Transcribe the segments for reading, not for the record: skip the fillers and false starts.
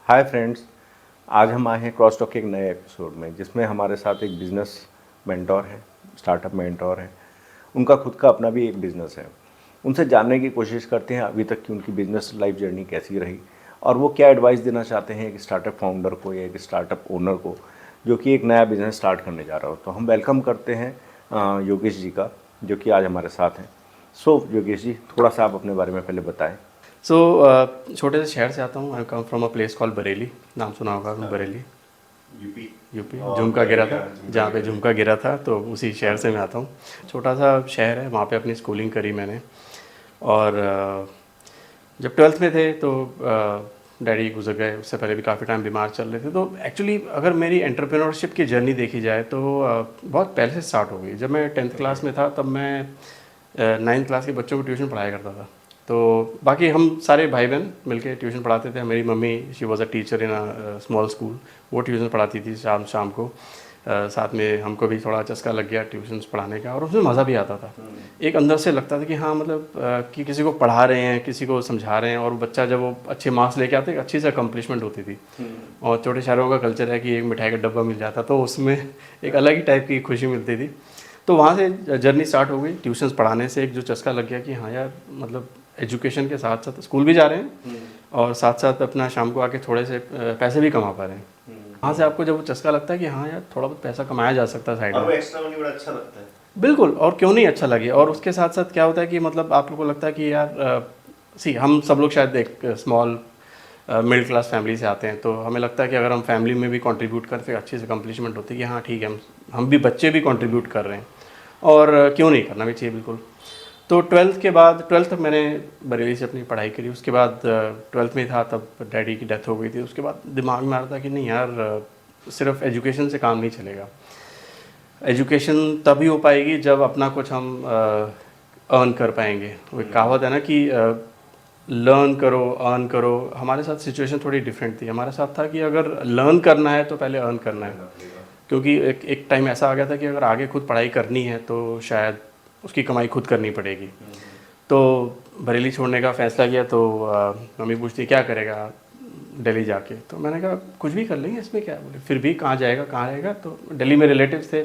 Hi friends, आज हम आए हैं क्रॉस टॉक के एक नए एपिसोड में जिसमें हमारे साथ एक बिज़नेस मेंटोर है, स्टार्टअप मेंटोर है। उनका खुद का अपना भी एक बिज़नेस है। उनसे जानने की कोशिश करते हैं अभी तक की उनकी बिज़नेस लाइफ जर्नी कैसी रही और वो क्या एडवाइस देना चाहते हैं एक स्टार्टअप फाउंडर को या एक स्टार्टअप ओनर को जो कि एक नया बिज़नेस स्टार्ट करने जा रहा हो। तो हम वेलकम करते हैं योगेश जी का, जो कि आज हमारे साथ हैं। सो योगेश जी, थोड़ा सा आप अपने बारे में पहले बताएं। सो छोटे से शहर से आता हूँ। I come from a place call Bareilly. नाम सुना होगा आपने? बरेली यूपी। यूपी। झुमका गिरा था, जहाँ पे झुमका गिरा था, तो उसी शहर से मैं आता हूँ। छोटा सा शहर है, वहाँ पे अपनी स्कूलिंग करी मैंने। और जब 12th में थे तो डैडी गुजर गए। उससे पहले भी काफ़ी टाइम बीमार चल रहे थे। तो एक्चुअली अगर मेरी एंटरप्रेन्योरशिप की जर्नी देखी जाए तो बहुत पहले से स्टार्ट हो गई। जब मैं 10th क्लास में था तब मैं 9th क्लास के बच्चों को ट्यूशन पढ़ाया करता था। तो बाकी हम सारे भाई बहन मिलके ट्यूशन पढ़ाते थे। मेरी mummy she was a teacher in a small school, वो ट्यूशन पढ़ाती थी शाम शाम को। साथ में हमको भी थोड़ा चस्का लग गया ट्यूशन्स पढ़ाने का, और उसमें मज़ा भी आता था। एक अंदर से लगता था कि हाँ, मतलब कि किसी को पढ़ा रहे हैं, किसी को समझा रहे हैं, और बच्चा जब वो अच्छे मार्क्स लेके आते, एक अच्छी सी अकम्पलिशमेंट होती थी। और छोटे शहरों का कल्चर है कि एक मिठाई का डब्बा मिल जाता, तो उसमें एक अलग ही टाइप की खुशी मिलती थी। तो वहाँ से जर्नी स्टार्ट हो गई। ट्यूशन्स पढ़ाने से एक जो चस्का लग गया कि हाँ यार, मतलब एजुकेशन के साथ साथ स्कूल भी जा रहे हैं और साथ साथ अपना शाम को आके थोड़े से पैसे भी कमा पा रहे हैं। वहाँ से आपको जब वो चस्का लगता है कि हाँ यार, थोड़ा बहुत पैसा कमाया जा सकता है साइड और में। वो एक्स्ट्रा मनी बड़ा अच्छा लगता है। बिल्कुल, और क्यों नहीं अच्छा लगे। और उसके साथ साथ क्या होता है कि मतलब आप लोगों को लगता है कि यार सी हम सब लोग शायद एक स्मॉल मिडिल क्लास फैमिली से आते हैं, तो हमें लगता है कि अगर हम फैमिली में भी कंट्रीब्यूट करें तो अच्छी से कंप्लीशमेंट होती है कि हाँ ठीक है, हम भी बच्चे भी कंट्रीब्यूट कर रहे हैं, और क्यों नहीं करना भी चाहिए। बिल्कुल। तो 12th के बाद, 12th तक मैंने बरेली से अपनी पढ़ाई करी। उसके बाद 12th में था तब डैडी की डेथ हो गई थी। उसके बाद दिमाग में आ रहा था कि नहीं यार, सिर्फ एजुकेशन से काम नहीं चलेगा। एजुकेशन तभी हो पाएगी जब अपना कुछ हम अर्न कर पाएंगे। वो एक कहावत है ना कि लर्न करो अर्न करो। हमारे साथ सिचुएशन थोड़ी डिफरेंट थी। हमारे साथ था कि अगर लर्न करना है तो पहले अर्न करना है, क्योंकि एक टाइम ऐसा आ गया था कि अगर आगे खुद पढ़ाई करनी है तो शायद उसकी कमाई खुद करनी पड़ेगी। तो बरेली छोड़ने का फ़ैसला किया। तो मम्मी पूछती क्या करेगा दिल्ली जाके। तो मैंने कहा कुछ भी कर लेंगे, इसमें क्या है। बोले फिर भी कहाँ जाएगा, कहाँ रहेगा। तो दिल्ली में रिलेटिव्स थे।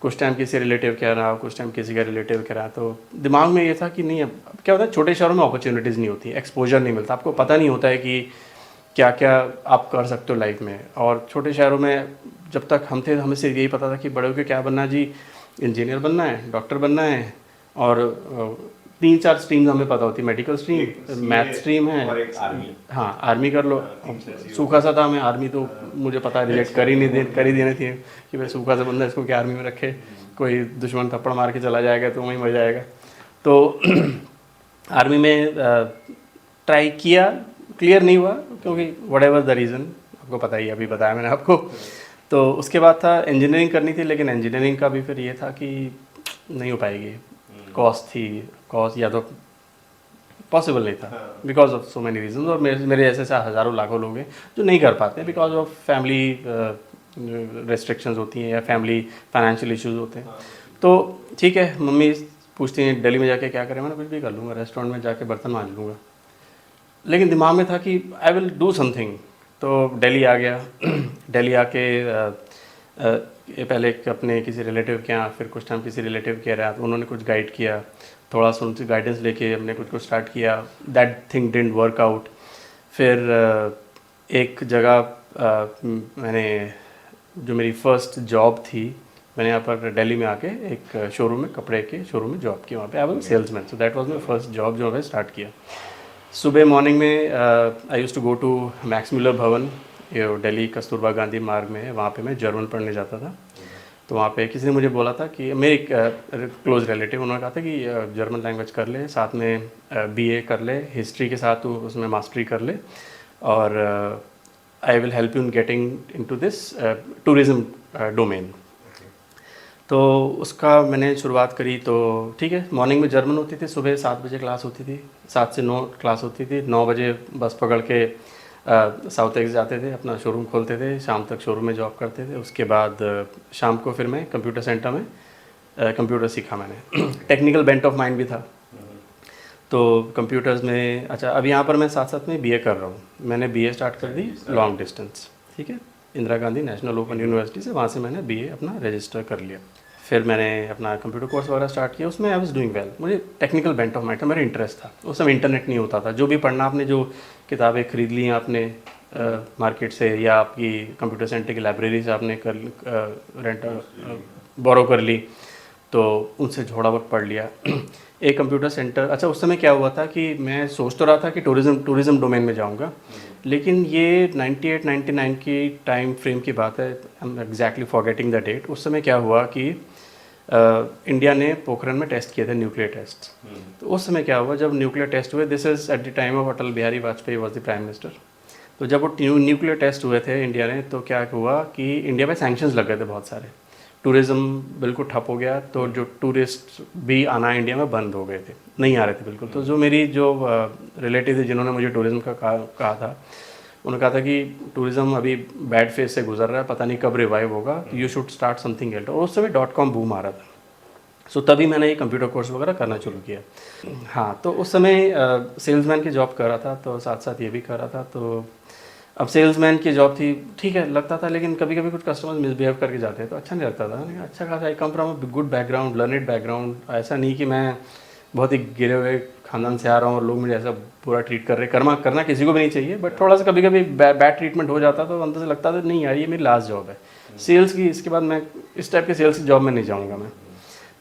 कुछ टाइम किसी रिलेटिव कह रहा, कुछ टाइम किसी का रिलेटिव कह रहा। तो दिमाग में ये था कि नहीं, अब क्या होता है, छोटे शहरों में अपॉर्चुनिटीज़ नहीं होती, एक्सपोजर नहीं मिलता, आपको पता नहीं होता है कि क्या क्या आप कर सकते हो लाइफ में। और छोटे शहरों में जब तक हम थे, हमें सिर्फ यही पता था कि बड़े होकर क्या बनना है जी, इंजीनियर बनना है, डॉक्टर बनना है। और 3-4 स्ट्रीम्स हमें पता होती, मेडिकल स्ट्रीम, मैथ स्ट्रीम है, और एक आर्मी। हाँ आर्मी कर लो। सूखा सा था, मैं आर्मी तो मुझे पता रिजेक्ट कर ही देने थे कि भाई सूखा सा बंदा, इसको क्या आर्मी में रखे, कोई दुश्मन थप्पड़ मार के चला जाएगा तो वहीं मर जाएगा। तो आर्मी में ट्राई किया, क्लियर नहीं हुआ, क्योंकि वट एवर द रीज़न, आपको पता ही, अभी बताया मैंने आपको। तो उसके बाद था इंजीनियरिंग करनी थी, लेकिन इंजीनियरिंग का भी फिर ये था कि नहीं हो पाएगी, कॉस्ट थी, कॉस्ट या तो पॉसिबल नहीं था because of so many reason. और मेरे जैसे हज़ारों लाखों लोग हैं जो नहीं कर पाते बिकॉज ऑफ फैमिली रेस्ट्रिक्शंस होती हैं या फैमिली फाइनेंशियल इश्यूज होते हैं। तो ठीक है, मम्मी पूछती हैं दिल्ली में जाके क्या करें। मैंने कुछ भी कर लूँगा, रेस्टोरेंट में जाके बर्तन मांज लूँगा। लेकिन दिमाग में था कि आई विल डू समथिंग। तो दिल्ली आ गया। दिल्ली आके ये पहले अपने किसी रिलेटिव के यहाँ, फिर कुछ टाइम किसी रिलेटिव के रहा, तो उन्होंने कुछ गाइड किया, थोड़ा सा उनसे गाइडेंस लेके हमने कुछ कुछ स्टार्ट किया। That thing didn't work out. फिर एक जगह मैंने, जो मेरी फर्स्ट जॉब थी, मैंने यहाँ पर दिल्ली में आके एक शोरूम में, कपड़े के शोरूम में जॉब की। वहाँ पे I was salesman. So that was my first job जो मैंने स्टार्ट किया। सुबह मॉर्निंग में I use to go to Max Mueller Bhavan, ये दिल्ली कस्तूरबा गांधी मार्ग में है, वहाँ पे मैं जर्मन पढ़ने जाता था। तो वहाँ पे किसी ने मुझे बोला था कि मेरे एक क्लोज रिलेटिव, उन्होंने कहा था कि जर्मन लैंग्वेज कर ले, साथ में बीए कर ले, हिस्ट्री के साथ तू उसमें मास्टरी कर ले, और I will help you in getting into this tourism domain. तो उसका मैंने शुरुआत करी। तो ठीक है, मॉर्निंग में जर्मन होती थी, सुबह 7 बजे क्लास होती थी, 7 से 9 क्लास होती थी। 9 बजे बस पकड़ के साउथ एक्स जाते थे, अपना शोरूम खोलते थे, शाम तक शोरूम में जॉब करते थे। उसके बाद शाम को फिर मैं कंप्यूटर सेंटर में कंप्यूटर सीखा मैंने। टेक्निकल बेंट ऑफ माइंड भी था। तो कंप्यूटर्स में अच्छा, अब यहाँ पर मैं साथ साथ में बीए कर रहा हूँ। मैंने बीए स्टार्ट कर दी लॉन्ग डिस्टेंस, ठीक है, Indira Gandhi national open university से। वहाँ से मैंने बीए अपना रजिस्टर कर लिया। फिर मैंने अपना कंप्यूटर कोर्स वगैरह स्टार्ट किया। उसमें आई वाज डूइंग वेल। मुझे टेक्निकल बेंट ऑफ माइंड था, मेरा इंटरेस्ट था। उस समय इंटरनेट नहीं होता था। जो भी पढ़ना, आपने जो किताबें खरीद ली आपने मार्केट से या आपकी कंप्यूटर सेंटर की लाइब्रेरी से आपने कर रेंट बोरो कर ली, तो उनसे थोड़ा बहुत पढ़ लिया। एक कंप्यूटर सेंटर, अच्छा उस समय क्या हुआ था कि मैं सोच तो रहा था कि टूरिज़्म डोमेन में जाऊंगा, लेकिन ये 98-99 की टाइम फ्रेम की बात है। I am exactly forgetting the date. उस समय क्या हुआ कि इंडिया ने पोखरण में टेस्ट किए थे, न्यूक्लियर टेस्ट। तो उस समय क्या हुआ, जब न्यूक्लियर टेस्ट हुए, this is at the time of Atal Bihari Vajpayee was the prime minister. तो जब वो न्यूक्लियर टेस्ट हुए थे इंडिया ने, तो क्या हुआ कि इंडिया में सैंक्शंस लग गए थे बहुत सारे। टूरिज़्म बिल्कुल ठप हो गया, तो जो टूरिस्ट भी आना इंडिया में बंद हो गए थे, नहीं आ रहे थे बिल्कुल। तो जो मेरी जो रिलेटिव थे जिन्होंने मुझे टूरिज़्म का कहा था, उन्होंने कहा था कि टूरिज़्म अभी बैड फेज से गुजर रहा है, पता नहीं कब रिवाइव होगा, you should start something else. और उस समय .com बूम आ रहा था। सो तभी मैंने ये कंप्यूटर कोर्स वगैरह करना शुरू किया। हाँ, तो उस समय सेल्समैन की जॉब कर रहा था, तो साथ साथ ये भी कर रहा था। तो अब सेल्समैन की जॉब थी, ठीक है लगता था, लेकिन कभी कभी कुछ कस्टमर्स मिसबिहेव करके जाते हैं तो अच्छा नहीं लगता था। मैंने कहा, अच्छा खासा I come from a good background, learned background. ऐसा नहीं कि मैं बहुत ही गिरे हुए खानदान से आ रहा हूँ और लोग मुझे ऐसा बुरा ट्रीट कर रहे। करना किसी को भी नहीं चाहिए, बट थोड़ा सा कभी कभी बैड ट्रीटमेंट हो जाता तो अंदर से लगता था नहीं यार ये मेरी लास्ट जॉब है सेल्स की, इसके बाद मैं इस टाइप के सेल्स की जॉब में नहीं जाऊँगा। मैं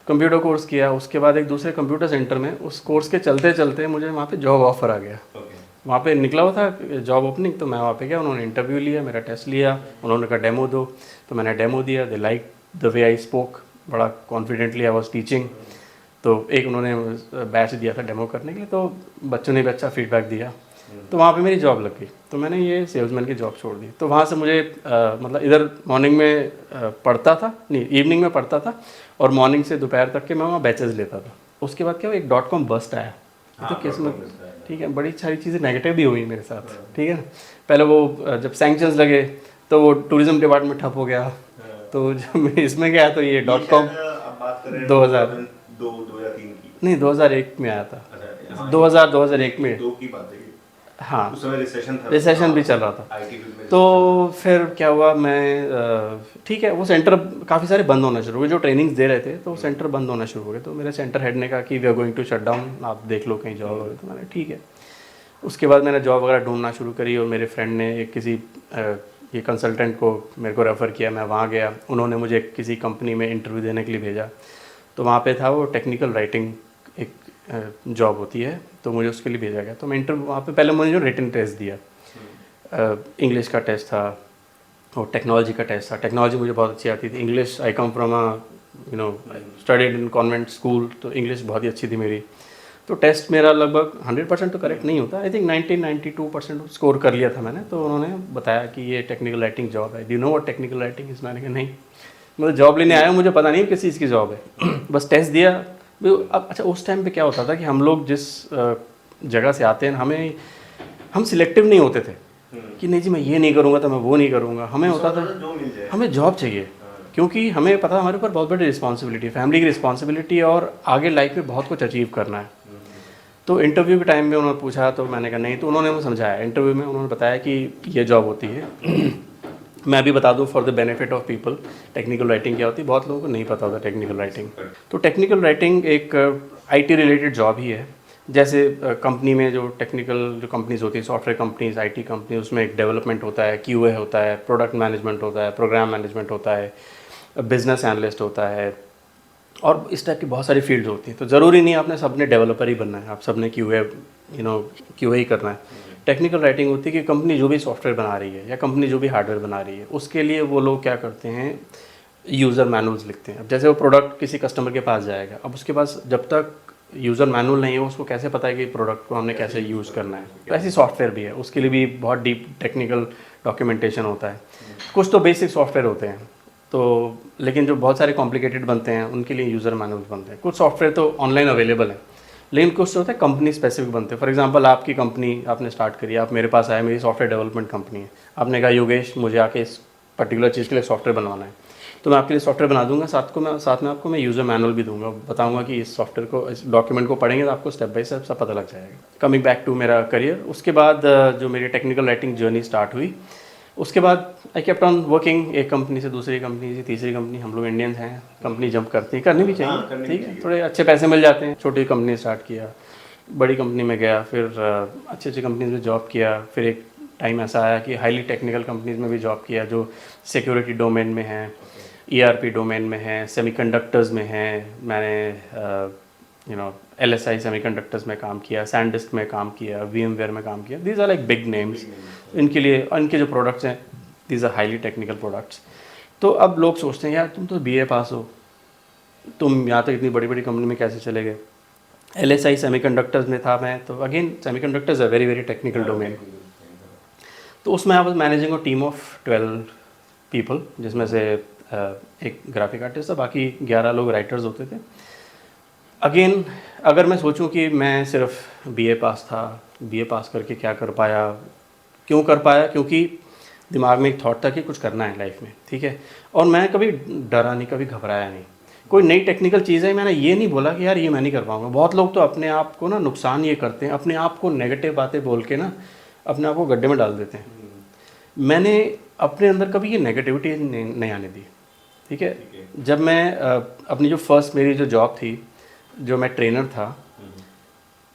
कंप्यूटर कोर्स किया, उसके बाद एक दूसरे कंप्यूटर सेंटर में उस कोर्स के चलते चलते मुझे वहाँ पे जॉब ऑफर आ गया। वहाँ पे निकला हुआ था जॉब ओपनिंग, तो मैं वहाँ पे गया, उन्होंने इंटरव्यू लिया, मेरा टेस्ट लिया, उन्होंने कहा डेमो दो, तो मैंने डेमो दिया। They like the way I spoke, बड़ा कॉन्फिडेंटली आई वाज टीचिंग। तो एक उन्होंने बैच दिया था डेमो करने के लिए, तो बच्चों ने भी अच्छा फीडबैक दिया, तो वहाँ पे मेरी जॉब लग गई। तो मैंने ये सेल्समैन की जॉब छोड़ दी। तो वहाँ से मुझे मतलब इधर मॉर्निंग में पढ़ता था, नहीं इवनिंग में पढ़ता था, और मॉर्निंग से दोपहर तक के मैं वहाँ बैचेज लेता था। उसके बाद क्या हुआ, एक .com बस्ट आया। तो किस्मत, ठीक है, बड़ी सारी चीज़ें नेगेटिव भी हुई मेरे साथ, ठीक है। पहले वो जब सैंक्शंस लगे तो वो टूरिज्म डिपार्टमेंट ठप हो गया। तो जब मैं इसमें गया तो ये .com 2000 नहीं 2001 में आया था। 2001 में, हाँ, रिसेशन भी चल रहा था। तो फिर क्या हुआ, मैं ठीक है, वो सेंटर काफ़ी सारे बंद होना शुरू हुए जो ट्रेनिंग्स दे रहे थे, तो सेंटर बंद होना शुरू हो गए। तो मेरे सेंटर हेड ने कहा कि we are going to shut down, आप देख लो कहीं जॉब वगैरह। तो मैंने ठीक है। उसके बाद मैंने जॉब वगैरह ढूंढना शुरू करी, और मेरे फ्रेंड ने एक किसी ये कंसल्टेंट को मेरे को रेफ़र किया। मैं वहाँ गया, उन्होंने मुझे किसी कंपनी में इंटरव्यू देने के लिए भेजा। तो वहाँ पे था वो टेक्निकल राइटिंग एक जॉब होती है, तो मुझे उसके लिए भेजा गया। तो मैं इंटरव्यू वहाँ पे पहले मुझे जो रिटन टेस्ट दिया, इंग्लिश का टेस्ट था और टेक्नोलॉजी का टेस्ट था। टेक्नोलॉजी मुझे बहुत अच्छी आती थी। English, I come from studied in convent school, तो इंग्लिश बहुत ही अच्छी थी मेरी। तो टेस्ट मेरा लगभग 100% तो करेक्ट नहीं होता, आई थिंक 92% स्कोर कर लिया था मैंने। तो उन्होंने बताया कि ये टेक्निकल राइटिंग जॉब है, do you know what technical writing is. मैंने कहा नहीं, मतलब जॉब लेने आया हूँ, मुझे पता नहीं किस चीज़ की जॉब है। बस टेस्ट दिया। अब अच्छा, उस टाइम पे क्या होता था कि हम लोग जिस जगह से आते हैं, हम सिलेक्टिव नहीं होते थे कि नहीं जी मैं ये नहीं करूँगा तो मैं वो नहीं करूँगा। हमें होता था हमें जॉब चाहिए, क्योंकि हमें पता हमारे ऊपर बहुत बड़ी रिस्पॉन्सिबिलिटी है, फैमिली की रिस्पॉन्सिबिलिटी है, और आगे लाइफ में बहुत कुछ अचीव करना है। तो इंटरव्यू के टाइम में उन्होंने पूछा, तो मैंने कहा नहीं। तो उन्होंने मुझे समझाया, इंटरव्यू में उन्होंने बताया कि ये जॉब होती है। मैं भी बता दूं for the benefit of people, technical writing क्या होती है, बहुत लोगों को नहीं पता होता टेक्निकल राइटिंग। तो टेक्निकल राइटिंग एक आईटी रिलेटेड जॉब ही है। जैसे कंपनी में जो टेक्निकल जो कंपनीज होती है, सॉफ्टवेयर कंपनीज, आईटी कंपनी, उसमें एक डेवलपमेंट होता है, क्यूए होता है, प्रोडक्ट मैनेजमेंट होता है, प्रोग्राम मैनेजमेंट होता है, बिजनेस एनालिस्ट होता है, और इस टाइप की बहुत सारी फील्ड्स होती हैं। तो ज़रूरी नहीं आपने सबने डेवलपर ही बनना है, आप सबने क्यूए ही करना है। टेक्निकल राइटिंग होती है कि कंपनी जो भी सॉफ्टवेयर बना रही है या कंपनी जो भी हार्डवेयर बना रही है, उसके लिए वो लोग क्या करते हैं, यूज़र मैनुअल्स लिखते हैं। अब जैसे वो प्रोडक्ट किसी कस्टमर के पास जाएगा, अब उसके पास जब तक यूज़र मैनुअल नहीं है, उसको कैसे पता है कि प्रोडक्ट को हमने कैसे यूज़ करना है। तो ऐसी सॉफ्टवेयर भी है, उसके लिए भी बहुत डीप टेक्निकल डॉक्यूमेंटेशन होता है। कुछ तो बेसिक सॉफ्टवेयर होते हैं, तो लेकिन जो बहुत सारे कॉम्प्लिकेटेड बनते हैं उनके लिए यूज़र मैनुअल्स बनते हैं। कुछ सॉफ्टवेयर तो ऑनलाइन अवेलेबल है, लेकिन कुछ होता है कंपनी स्पेसिफिक बनते हैं। फॉर एग्जांपल आपकी कंपनी आपने स्टार्ट करी, आप मेरे पास आए, मेरी सॉफ्टवेयर डेवलपमेंट कंपनी है, आपने कहा योगेश मुझे आके इस पर्टिकुलर चीज़ के लिए सॉफ्टवेयर बनवाना है, तो मैं आपके लिए सॉफ्टवेयर बना दूंगा, साथ में आपको मैं यूज़र मैनुअल भी दूंगा, बताऊंगा कि इस सॉफ्टवेयर को, इस डॉक्यूमेंट को पढ़ेंगे तो आपको स्टेप बाय स्टेप सब पता लग जाएगा। कमिंग बैक टू मेरा करियर, उसके बाद जो मेरी टेक्निकल राइटिंग जर्नी स्टार्ट हुई, उसके बाद आई केप्ट ऑन वर्किंग, एक कंपनी से दूसरी कंपनी से तीसरी कंपनी। हम लोग इंडियंस हैं, कंपनी जंप करती हैं, करनी भी चाहिए, ठीक है, थोड़े अच्छे पैसे मिल जाते हैं। छोटी कंपनी स्टार्ट किया, बड़ी कंपनी में गया, फिर अच्छी अच्छी कंपनीज में जॉब किया, फिर एक टाइम ऐसा आया कि हाईली टेक्निकल कंपनीज में भी जॉब किया जो सिक्योरिटी डोमेन में है, ERP डोमेन में है, सेमीकंडक्टर्स में है। मैंने LSI सेमीकंडक्टर्स में काम किया, सैनडिस्क में काम किया, VMware में काम किया। These are like big names. इनके लिए, इनके जो प्रोडक्ट्स हैं, these are highly technical products. तो अब लोग सोचते हैं यार तुम तो BA पास हो, तुम यहाँ तक इतनी बड़ी बड़ी कंपनी में कैसे चले गए। LSI सेमीकंडक्टर्स में था मैं, तो again semiconductors a very very technical domain. तो उसमें I was managing a team of 12 people, जिसमें से एक ग्राफिक आर्टिस्ट था, बाकी 11 लोग राइटर्स होते थे। अगेन अगर मैं सोचूं कि मैं सिर्फ BA पास था, BA पास करके क्या कर पाया, क्यों कर पाया, क्योंकि दिमाग में एक थॉट था कि कुछ करना है लाइफ में, ठीक है। और मैं कभी डरा नहीं, कभी घबराया नहीं। कोई नई टेक्निकल चीज़ है, मैंने ये नहीं बोला कि यार ये मैं नहीं कर पाऊंगा। बहुत लोग तो अपने आप को ना नुकसान ये करते हैं, अपने आप को नेगेटिव बातें बोल के ना अपने आप को गड्ढे में डाल देते हैं। मैंने अपने अंदर कभी ये नेगेटिविटी नहीं आने दी, ठीक है। जब मैं अपनी जो फर्स्ट मेरी जो जॉब थी, जो मैं ट्रेनर था,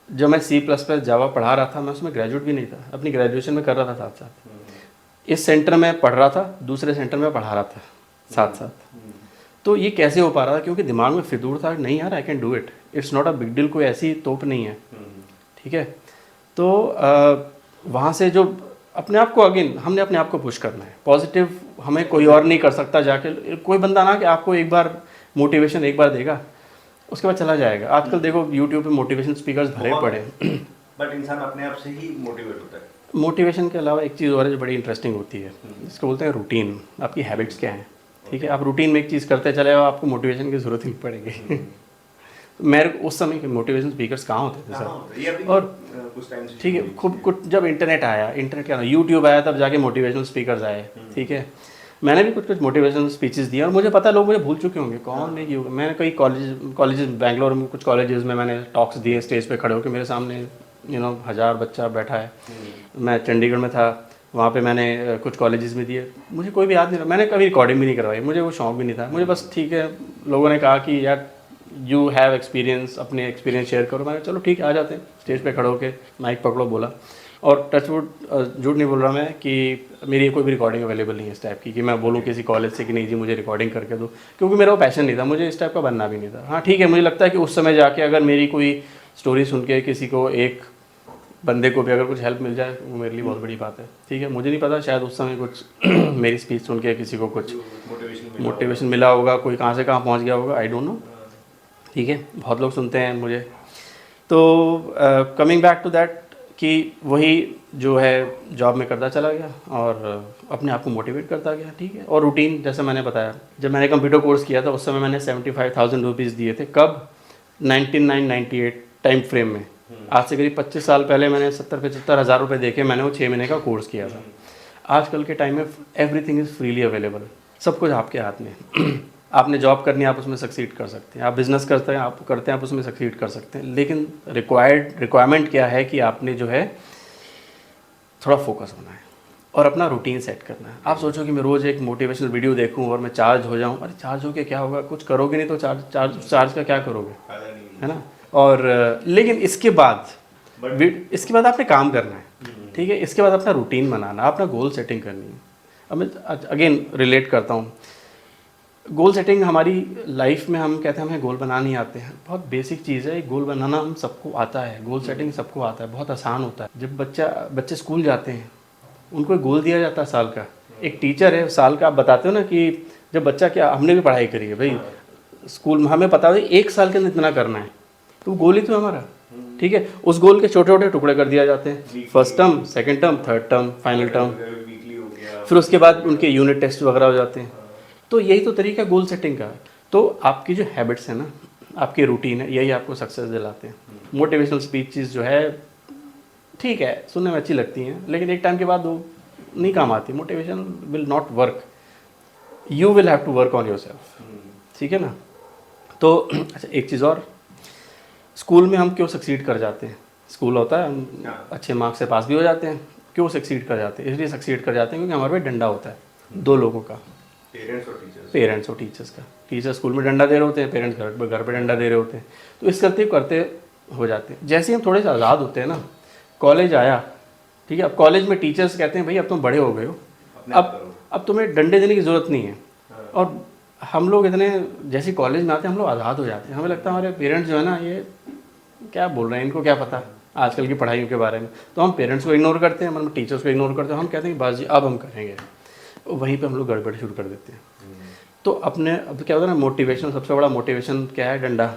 जब मैं C++ जावा पढ़ा रहा था, मैं उसमें ग्रेजुएट भी नहीं था, अपनी ग्रेजुएशन में कर रहा था साथ साथ। इस सेंटर में पढ़ रहा था, दूसरे सेंटर में पढ़ा रहा था साथ साथ। तो ये कैसे हो पा रहा था, क्योंकि दिमाग में फितूर था, नहीं यार I can do it, it's not a big deal, कोई ऐसी तोप नहीं है, ठीक है। तो वहाँ से जो अपने आप को, अगेन हमने अपने आप को पुश करना है, पॉजिटिव हमें कोई और नहीं कर सकता। जाके कोई बंदा ना कि आपको एक बार मोटिवेशन एक बार देगा, उसके बाद चला जाएगा। आजकल देखो यूट्यूब पे मोटिवेशन स्पीकर्स भरे पड़े, बट इंसान अपने आप से ही मोटिवेट होता है। मोटिवेशन के अलावा एक चीज़ और है जो बड़ी इंटरेस्टिंग होती है, इसको बोलते हैं रूटीन। आपकी हैबिट्स क्या हैं, ठीक है। आप रूटीन में एक चीज़ करते चले जाओ, आपको मोटिवेशन की ज़रूरत ही नहीं पड़ेगी। मेरे उस समय के मोटिवेशन स्पीकर्स कहाँ होते थे सर, और कुछ टाइम से, ठीक है, खूब कुछ जब इंटरनेट आया, इंटरनेट क्या, यूट्यूब आया, तब जाके मोटिवेशनल स्पीकर्स आए, ठीक है। मैंने भी कुछ मोटिवेशनल स्पीचेस दिए, और मुझे पता लोग मुझे भूल चुके होंगे कौन नहीं किया। मैंने कई कॉलेजेस बेंगलोर में कुछ कॉलेजेस में मैंने टॉक्स दिए, स्टेज पे खड़े होकर, मेरे सामने 1000 बच्चा बैठा है। मैं चंडीगढ़ में था, वहाँ पे मैंने कुछ कॉलेजेस में दिए, मुझे कोई भी याद नहीं रहा, मैंने कभी रिकॉर्डिंग भी नहीं करवाई, मुझे वो शौक भी नहीं था। मुझे बस ठीक है, लोगों ने कहा कि यार यू हैव एक्सपीरियंस, अपने एक्सपीरियंस शेयर करो। मैंने चलो ठीक है, आ जाते हैं, स्टेज पे खड़े होकर माइक पकड़ो, बोला। और टचवुड, झूठ नहीं बोल रहा मैं कि मेरी कोई भी रिकॉर्डिंग अवेलेबल नहीं है इस टाइप की, कि मैं बोलूँ किसी कॉलेज से कि नहीं जी मुझे रिकॉर्डिंग करके दो, क्योंकि मेरा वो पैशन नहीं था, मुझे इस टाइप का बनना भी नहीं था। हाँ ठीक है, मुझे लगता है कि उस समय जाके अगर मेरी कोई स्टोरी सुन के किसी को, एक बंदे को भी अगर कुछ हेल्प मिल जाए, वो मेरे लिए बहुत बड़ी बात है, ठीक है। मुझे नहीं पता, शायद उस समय कुछ मेरी स्पीच सुन के किसी को कुछ मोटिवेशन मिला होगा, कोई कहाँ से कहाँ पहुँच गया होगा, आई डोंट नो, ठीक है। बहुत लोग सुनते हैं मुझे। तो कमिंग बैक टू दैट, कि वही जो है जॉब में करता चला गया और अपने आप को मोटिवेट करता गया, ठीक है। और रूटीन, जैसे मैंने बताया, जब मैंने कंप्यूटर कोर्स किया था उस समय मैंने 75,000 रुपीज़ दिए थे। कब? 1998 टाइम फ्रेम में। आज से करीब 25 साल पहले मैंने 70-75 हज़ार रुपये देके मैंने वो 6 महीने का कोर्स किया था। आजकल के टाइम में एवरीथिंग इज़ फ्रीली अवेलेबल, सब कुछ आपके हाथ में। आपने जॉब करनी है, आप उसमें सक्सीड कर सकते हैं, आप बिज़नेस करते हैं, आप उसमें सक्सीड कर सकते हैं। लेकिन रिक्वायरमेंट क्या है कि आपने जो है थोड़ा फोकस होना है और अपना रूटीन सेट करना है। आप सोचो कि मैं रोज़ एक मोटिवेशनल वीडियो देखूं और मैं चार्ज हो जाऊं, अरे चार्ज हो के क्या होगा, कुछ करोगे नहीं तो चार्ज का क्या करोगे, है ना। और लेकिन इसके बाद आपने काम करना है, ठीक है। इसके बाद अपना रूटीन बनाना, अपना गोल सेटिंग करनी है। अब मैं अगेन रिलेट करता हूँ, गोल सेटिंग हमारी लाइफ में, हम कहते हैं हमें गोल बनाने नहीं आते हैं, बहुत बेसिक चीज़ है। गोल बनाना हम सबको आता है, गोल सेटिंग सबको आता है, बहुत आसान होता है। जब बच्चे स्कूल जाते हैं, उनको एक गोल दिया जाता है साल का, एक टीचर है साल का, आप बताते हो ना कि जब बच्चा, क्या हमने भी पढ़ाई करी है भाई स्कूल में, हमें पता है 1 साल के अंदर इतना करना है, तो गोल ही तो हमारा, ठीक है। उस गोल के छोटे छोटे टुकड़े कर दिया जाते हैं, first term, second term, third term, final term, फिर उसके बाद उनके यूनिट टेस्ट वगैरह हो जाते हैं। तो यही तो तरीका है गोल सेटिंग का। तो आपकी जो हैबिट्स है ना, आपकी रूटीन है, यही आपको सक्सेस दिलाते हैं। मोटिवेशनल स्पीचेस जो है ठीक है, सुनने में अच्छी लगती हैं, लेकिन एक टाइम के बाद वो नहीं काम आती। Motivation will not work. You will have to work on yourself, ठीक है ना। तो अच्छा एक चीज़ और, स्कूल में हम क्यों सक्सीड कर जाते हैं, स्कूल होता है हम अच्छे मार्क्स से पास भी हो जाते हैं, क्यों सक्सीड कर जाते हैं, इसलिए सक्सीड कर जाते हैं क्योंकि हमारे पे डंडा होता है दो लोगों का, पेरेंट्स और टीचर्स का। टीचर स्कूल में डंडा दे रहे होते हैं, पेरेंट्स घर पे डंडा दे रहे होते हैं, तो इस करते हो जाते हैं। जैसे ही हम थोड़े से आज़ाद होते हैं ना, कॉलेज आया, ठीक है, अब कॉलेज में टीचर्स कहते हैं भाई अब तुम बड़े हो गए हो, अब तुम्हें डंडे देने की ज़रूरत नहीं है। और हम लोग इतने जैसे कॉलेज में आते हैं हम लोग आज़ाद हो जाते हैं, हमें लगता है हमारे पेरेंट्स जो है ना ये क्या बोल रहे हैं, इनको क्या पता आजकल की पढ़ाइयों के बारे में। तो हम पेरेंट्स को इग्नोर करते हैं, मतलब टीचर्स को इग्नोर करते हैं, हम कहते हैं कि बस जी अब हम करेंगे, वहीं पे हम लोग गड़बड़ शुरू कर देते हैं। तो अपने अब क्या होता है ना, मोटिवेशन, सबसे बड़ा मोटिवेशन क्या है, डंडा,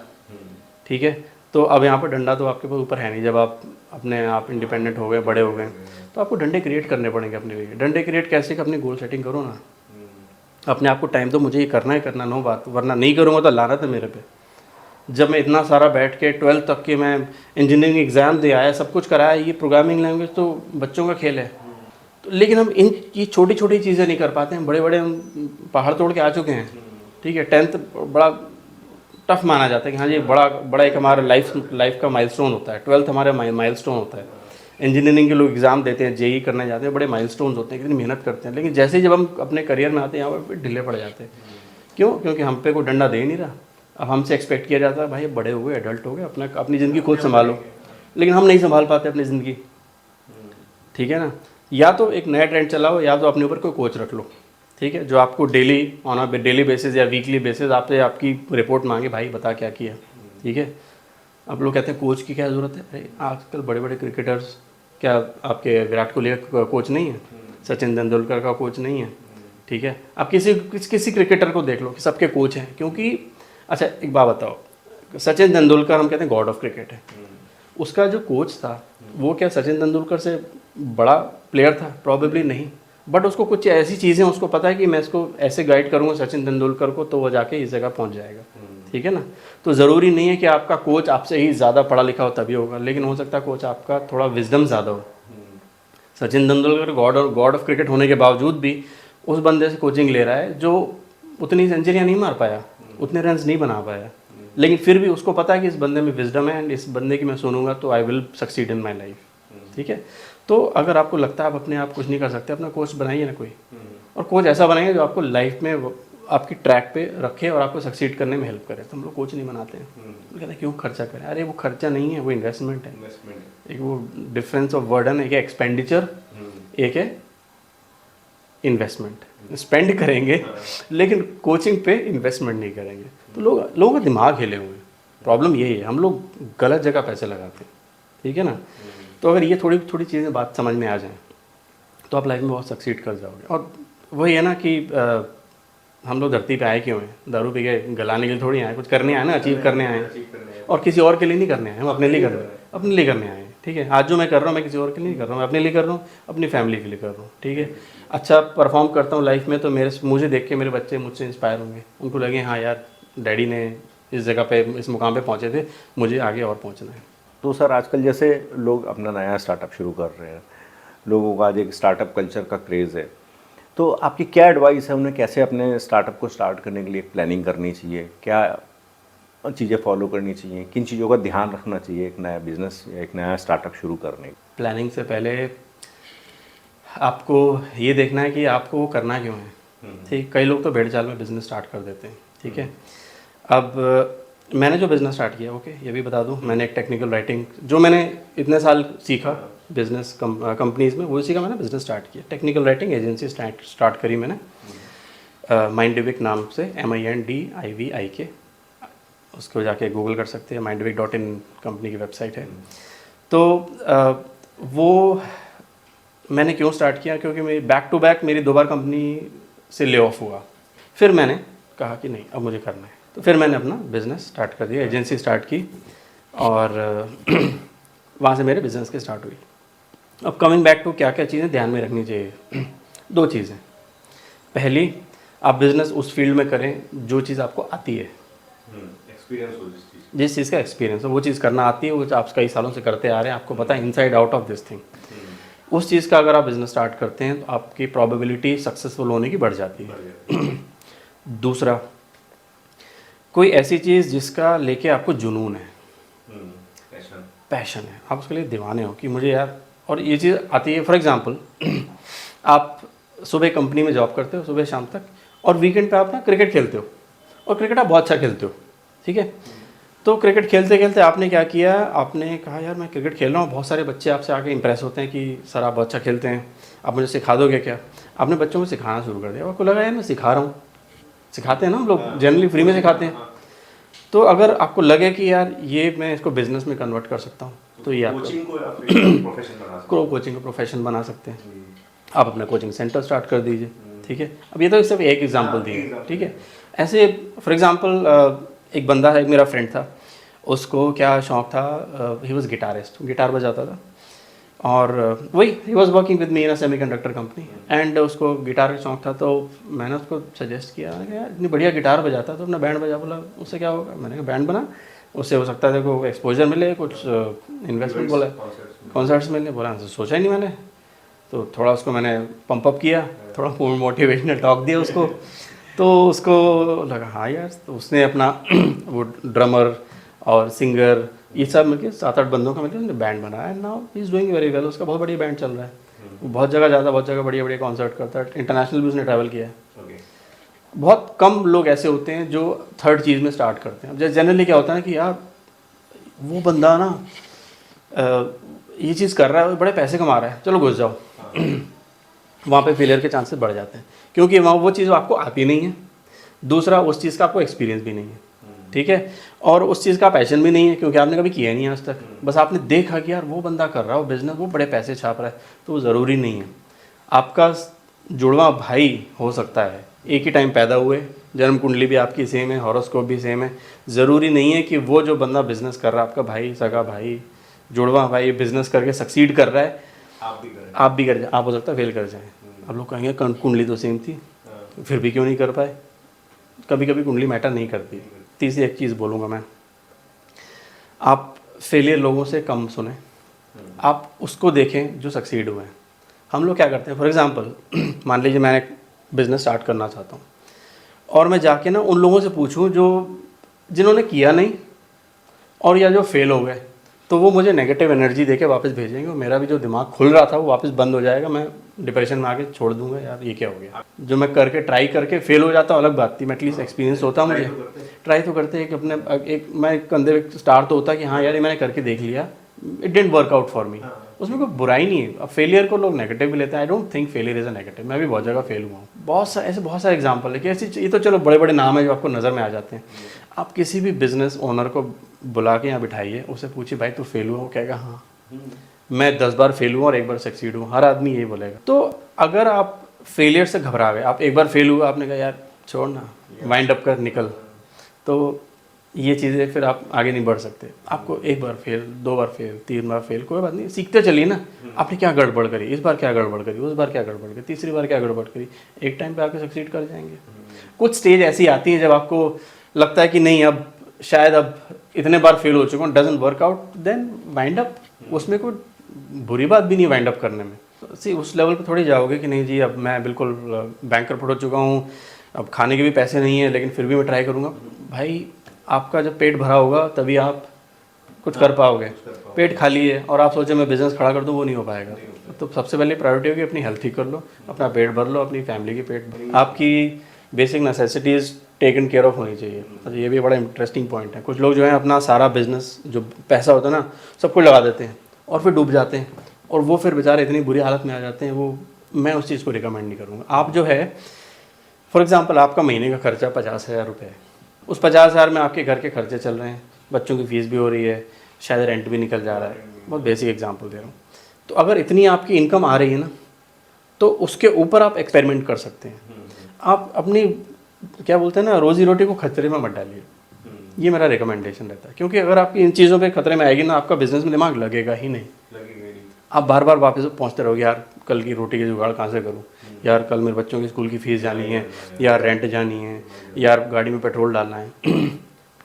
ठीक है। तो अब यहाँ पर डंडा तो आपके पास ऊपर है नहीं, जब आप अपने आप इंडिपेंडेंट हो गए, बड़े हो गए, तो आपको डंडे क्रिएट करने पड़ेंगे अपने लिए। डंडे क्रिएट कैसे कि अपनी गोल सेटिंग करो ना, अपने आप को टाइम तो मुझे ये करना ही करना, नो बात, वरना नहीं करूँगा तो लानत है मेरे पे। जब मैं इतना सारा बैठ के 12th तक के मैं इंजीनियरिंग एग्ज़ाम दे आया, सब कुछ कराया, ये प्रोग्रामिंग लैंग्वेज तो बच्चों का खेल है, तो लेकिन हम इन ये छोटी छोटी चीज़ें नहीं कर पाते हैं, बड़े बड़े हम पहाड़ तोड़ के आ चुके हैं, ठीक है। 10th बड़ा टफ माना जाता है कि हाँ जी बड़ा एक हमारा लाइफ का माइलस्टोन होता है, 12th हमारा माइलस्टोन होता है। इंजीनियरिंग के लोग एग्ज़ाम देते हैं, जेई करने जाते हैं, बड़े माइलस्टोन्स होते हैं, कितनी मेहनत करते हैं, लेकिन जैसे ही जब हम अपने करियर में आते हैं यहाँ पर ढीले पड़ जाते हैं। क्यों? क्योंकि हम पे कोई डंडा दे ही नहीं रहा। अब हमसे एक्सपेक्ट किया जाता है भाई बड़े हो गए, एडल्ट हो गए, अपनी ज़िंदगी खुद संभालो, लेकिन हम नहीं संभाल पाते अपनी ज़िंदगी, ठीक है ना। या तो एक नया ट्रेंड चलाओ, या तो अपने ऊपर कोई कोच रख लो, ठीक है, जो आपको डेली बेसिस या वीकली बेसिस आपसे आपकी रिपोर्ट मांगे, भाई बता क्या किया, ठीक है। आप लोग कहते हैं कोच की क्या ज़रूरत है, अरे आजकल बड़े बड़े क्रिकेटर्स, क्या आपके विराट कोहली का कोच नहीं है, सचिन तेंदुलकर का कोच नहीं है, ठीक है। आप किसी क्रिकेटर को देख लो कि सबके कोच हैं, क्योंकि अच्छा एक बात बताओ, सचिन तेंदुलकर हम कहते हैं गॉड ऑफ क्रिकेट है, उसका जो कोच था वो क्या सचिन तेंदुलकर से बड़ा प्लेयर था? प्रॉबेबली नहीं, बट उसको कुछ ऐसी चीज़ें उसको पता है कि मैं इसको ऐसे गाइड करूँगा सचिन तेंदुलकर को तो वो जाके इस जगह पहुँच जाएगा, ठीक है ना। तो ज़रूरी नहीं है कि आपका कोच आपसे ही ज़्यादा पढ़ा लिखा हो तभी होगा, लेकिन हो सकता है कोच आपका थोड़ा विजडम ज़्यादा हो। Sachin Tendulkar God of cricket होने के बावजूद भी उस बंदे से कोचिंग ले रहा है जो उतनी सेंचुरियाँ नहीं मार पाया, उतने रन्स नहीं बना पाया, लेकिन फिर भी उसको पता है कि इस बंदे में विजडम है एंड इस बंदे की मैं सुनूंगा तो I will succeed in my life, ठीक है। तो अगर आपको लगता है आप अपने आप कुछ नहीं कर सकते, अपना कोच बनाइए ना कोई, और कोच ऐसा बनाइए जो आपको लाइफ में आपकी ट्रैक पे रखे और आपको सक्सीड करने में हेल्प करे। तो हम लोग कोच नहीं बनाते हैं, कहते हैं क्यों खर्चा करें, अरे वो खर्चा नहीं है, वो इन्वेस्टमेंट है। एक वो डिफरेंस ऑफ वर्डन, एक है एक्सपेंडिचर, एक है इन्वेस्टमेंट। स्पेंड करेंगे लेकिन कोचिंग पे इन्वेस्टमेंट नहीं करेंगे, तो लोगों का दिमाग हिले हुए हैं। प्रॉब्लम यही है, हम लोग गलत जगह पैसे लगाते हैं, ठीक है ना। तो अगर ये थोड़ी थोड़ी चीज़ें बात समझ में आ जाएं तो आप लाइफ में बहुत सक्सीड कर जाओगे। और वही है ना कि हम लोग धरती पे आए क्यों हैं? दारू पी के गलाने के लिए थोड़ी आए, कुछ करने आए ना, अचीव करने आए, और किसी और के लिए नहीं करने आए, हम अपने लिए करने आए हैं, ठीक है। आज जो मैं कर रहा हूँ मैं किसी और के लिए नहीं कर रहा हूँ, मैं अपने लिए कर रहा हूँ, अपनी फैमिली के लिए कर रहा हूँ, ठीक है। अच्छा परफॉर्म करता हूँ लाइफ में तो मुझे देख के मेरे बच्चे मुझसे इंस्पायर होंगे, उनको लगे हाँ यार डैडी ने इस जगह पे इस मुकाम पे पहुँचे थे, मुझे आगे और पहुँचना है। तो सर आजकल जैसे लोग अपना नया स्टार्टअप शुरू कर रहे हैं, लोगों का आज एक स्टार्टअप कल्चर का क्रेज़ है, तो आपकी क्या एडवाइस है उन्हें कैसे अपने स्टार्टअप को स्टार्ट करने के लिए प्लानिंग करनी चाहिए, क्या चीज़ें फॉलो करनी चाहिए, किन चीज़ों का ध्यान रखना चाहिए एक नया बिजनेस या एक नया स्टार्टअप शुरू करने? प्लानिंग से पहले आपको ये देखना है कि आपको वो करना क्यों है, ठीक। कई लोग तो भेड़ चाल में बिज़नेस स्टार्ट कर देते हैं, ठीक है। अब मैंने जो बिज़नेस स्टार्ट किया, ओके, ये भी बता दूं, मैंने एक टेक्निकल राइटिंग जो मैंने इतने साल सीखा बिज़नेस कंपनीज़ में, वो सीखा मैंने बिज़नेस स्टार्ट किया, टेक्निकल राइटिंग एजेंसी स्टार्ट करी मैंने माइंडविक नाम से, MINDIVIK, उसको जाके गूगल कर सकते हैं, mindvic.in कंपनी की वेबसाइट है। तो वो मैंने क्यों स्टार्ट किया, क्योंकि मेरी बैक टू बैक मेरी 2 बार कंपनी से ले ऑफ हुआ, फिर मैंने कहा कि नहीं अब मुझे करना है, तो फिर मैंने अपना बिज़नेस स्टार्ट कर दिया, एजेंसी स्टार्ट की, और वहाँ से मेरे बिज़नेस की स्टार्ट हुई। अब कमिंग बैक टू क्या क्या चीज़ें ध्यान में रखनी चाहिए, 2 चीज़ें। पहली, आप बिज़नेस उस फील्ड में करें जो चीज़ आपको आती है, जिस चीज़ का एक्सपीरियंस है, वो चीज़ करना आती है, वो आप कई सालों से करते आ रहे हैं, आपको पता है inside out of this thing. उस चीज़ का अगर आप बिज़नेस स्टार्ट करते हैं तो आपकी प्रोबेबिलिटी सक्सेसफुल होने की बढ़ जाती है। दूसरा, कोई ऐसी चीज़ जिसका लेके आपको जुनून है, पैशन है, आप उसके लिए दीवाने हो कि मुझे यार, और ये चीज़ आती है। फॉर एग्जांपल आप सुबह कंपनी में जॉब करते हो सुबह शाम तक, और वीकेंड पे आप ना क्रिकेट खेलते हो, और क्रिकेट आप बहुत अच्छा खेलते हो, ठीक है। तो क्रिकेट खेलते खेलते आपने क्या किया, आपने कहा यार मैं क्रिकेट खेल रहा हूँ, बहुत सारे बच्चे आपसे आके इंप्रेस होते हैं कि सर आप बहुत अच्छा खेलते हैं, आप मुझे सिखा दोगे क्या। आपने बच्चों को सिखाना शुरू कर दिया, आपको लगा यार मैं सिखा रहा हूँ, सिखाते हैं ना हम लोग जनरली फ्री में सिखाते हैं। तो अगर आपको लगे कि यार ये मैं इसको बिजनेस में कन्वर्ट कर सकता हूँ, तो ये आप कोचिंग को कोचिंग को प्रोफेशन बना सकते हैं। आप अपना कोचिंग सेंटर स्टार्ट कर दीजिए, ठीक है। अब ये तो सिर्फ एक एग्जांपल दी है, ठीक है। ऐसे फॉर एग्जांपल एक बंदा है, एक मेरा फ्रेंड था, उसको क्या शौक़ था, ही वाज गिटारिस्ट, गिटार बजाता था, और वही he was working with me in a semiconductor company, and उसको गिटार का शौक़ था। तो मैंने उसको सजेस्ट किया, मैंने कहा यार इतनी बढ़िया गिटार बजाता तो अपना बैंड बजा। बोला उससे क्या होगा, मैंने कहा बैंड बना, उससे हो सकता है देखो एक्सपोजर मिले, कुछ इन्वेस्टमेंट, बोला कॉन्सर्ट्स मिले। बोला सोचा ही नहीं मैंने। तो थोड़ा उसको मैंने पंप अप किया, थोड़ा मोटिवेशनल टॉक दिया उसको, तो उसको लगा हाँ यार। तो उसने अपना वो ड्रमर और सिंगर ये सब मिलके 7-8 बंदों का मिलकर उसने बैंड बनाया, and now he is doing very well. उसका बहुत बढ़िया बैंड चल रहा है, वो बहुत जगह जाता है, बहुत जगह बढ़िया बढ़िया कॉन्सर्ट करता है, इंटरनेशनल भी उसने ट्रैवल किया है। बहुत कम लोग ऐसे होते हैं जो थर्ड चीज़ में स्टार्ट करते हैं। अब जैसे जनरली क्या होता है कि यार वो बंदा ना ये चीज़ कर रहा है, बड़े पैसे कमा रहा है, चलो घुस जाओ। वहाँ पे फेलियर के चांसेस बढ़ जाते हैं, क्योंकि वहाँ वो चीज़ आपको आती नहीं है, दूसरा उस चीज़ का आपको एक्सपीरियंस भी नहीं है, ठीक है, और उस चीज़ का पैशन भी नहीं है, क्योंकि आपने कभी किया नहीं है आज तक। बस आपने देखा कि यार वो बंदा कर रहा है वो बिज़नेस, वो बड़े पैसे छाप रहा है, तो वो ज़रूरी नहीं है। आपका जुड़वा भाई हो सकता है, एक ही टाइम पैदा हुए, जन्म कुंडली भी आपकी सेम है, हॉरोस्कोप भी सेम है, ज़रूरी नहीं है कि वो जो बंदा बिज़नेस कर रहा है, आपका भाई, सगा भाई, जुड़वा भाई बिज़नेस करके सक्सीड कर रहा है, आप भी कर जाए, आप हो सकता है फेल कर जाए। अब लोग कहेंगे कुंडली तो सेम थी, फिर भी क्यों नहीं कर पाए। कभी कभी कुंडली मैटर नहीं करती। तीसरी एक चीज़ बोलूँगा मैं, आप फेलियर लोगों से कम सुने, आप उसको देखें जो सक्सीड हुए हैं। हम लोग क्या करते हैं, फॉर एग्जांपल मान लीजिए मैं एक बिज़नेस स्टार्ट करना चाहता हूँ, और मैं जाके ना उन लोगों से पूछूं जो जिन्होंने किया नहीं और या जो फेल हो गए, तो वो मुझे नेगेटिव एनर्जी देके वापस भेजेंगे, और मेरा भी जो दिमाग खुल रहा था वो वापस बंद हो जाएगा, मैं डिप्रेशन में आके छोड़ दूंगा, यार ये क्या हो गया। जो मैं करके ट्राई करके फेल हो जाता हूँ अलग बात थी, मैं एटलीस्ट एक्सपीरियंस होता मुझे, ट्राई तो करते हैं कि अपने एक मैं अंदर एक स्टार तो होता कि हाँ यार ये मैंने करके देख लिया, it didn't work out for me, उसमें कोई बुराई नहीं है। अब फेलियर को लोग नेगेटिव भी लेते हैं, I don't think failure is a negative. मैं भी बहुत जगह फेल हुआ हूँ, बहुत सारे एग्जाम्पल है कि ऐसी, ये तो चलो बड़े बड़े नाम है जो आपको नज़र में आ जाते हैं। आप किसी भी बिजनेस ओनर को बुला के यहाँ बिठाइए, उससे पूछिए भाई तू फेल हुआ, वो कहेगा हाँ मैं 10 बार फेल हुआ और एक बार सक्सीड हुआ, हर आदमी यही बोलेगा। तो अगर आप फेलियर से घबरा गए, आप एक बार फेल हुआ, आपने कहा यार छोड़ ना, वाइंड अप कर निकल, तो ये चीज़ें फिर आप आगे नहीं बढ़ सकते। आपको एक बार फेल, 2 बार फेल, 3 बार फेल, कोई बात नहीं, सीखते चलिए ना। आपने क्या गड़बड़ करी, इस बार क्या गड़बड़ करी, उस बार क्या गड़बड़ करी, तीसरी बार क्या गड़बड़ करी, एक टाइम पे आके सक्सीड कर जाएंगे। कुछ स्टेज ऐसी आती हैं जब आपको लगता है कि नहीं अब शायद अब इतने बार फेल हो चुका हूँ, doesn't work out, then wind up. उसमें कोई बुरी बात भी नहीं वाइंड अप करने में। सी उस लेवल पे थोड़ी जाओगे कि नहीं जी अब मैं बिल्कुल बैंकरप्ट हो चुका हूँ, अब खाने के भी पैसे नहीं है लेकिन फिर भी मैं ट्राई करूँगा। भाई आपका जब पेट भरा होगा तभी आप कुछ कर पाओगे। पेट खाली है और आप सोचे मैं बिज़नेस खड़ा कर दूँ, वो नहीं हो पाएगा। तो सबसे पहले प्रायोरिटी होगी अपनी हेल्थ ठीक कर लो, अपना पेट भर लो, अपनी फैमिली की पेट भर, आपकी basic necessities taken care of होनी चाहिए। अच्छा ये भी बड़ा इंटरेस्टिंग पॉइंट है। कुछ लोग जो है अपना सारा बिजनेस जो पैसा होता है ना सब कुछ लगा देते हैं और फिर डूब जाते हैं, और वो फिर बेचारे इतनी बुरी हालत में आ जाते हैं। वो मैं उस चीज़ को रिकमेंड नहीं करूँगा। आप जो है फॉर एग्जांपल आपका महीने का खर्चा 50,000 रुपये है, उस 50,000 में आपके घर के खर्चे चल रहे हैं, बच्चों की फ़ीस भी हो रही है, शायद रेंट भी निकल जा रहा है, बहुत बेसिक एग्जांपल दे रहा हूँ। तो अगर इतनी आपकी इनकम आ रही है ना तो उसके ऊपर आप एक्सपेरिमेंट कर सकते हैं। आप अपनी क्या बोलते हैं ना रोज़ी रोटी को खतरे में मत डालिए, ये मेरा रिकमेंडेशन रहता है। क्योंकि अगर आपकी इन चीज़ों पे खतरे में आएगी ना आपका बिजनेस में दिमाग लगेगा ही नहीं, आप बार बार वापस पहुंचते रहोगे, यार कल की रोटी की जुगाड़ कहाँ से करूँ, यार कल मेरे बच्चों की स्कूल की फ़ीस जानी है, यार रेंट जानी है, यार गाड़ी में पेट्रोल डालना है।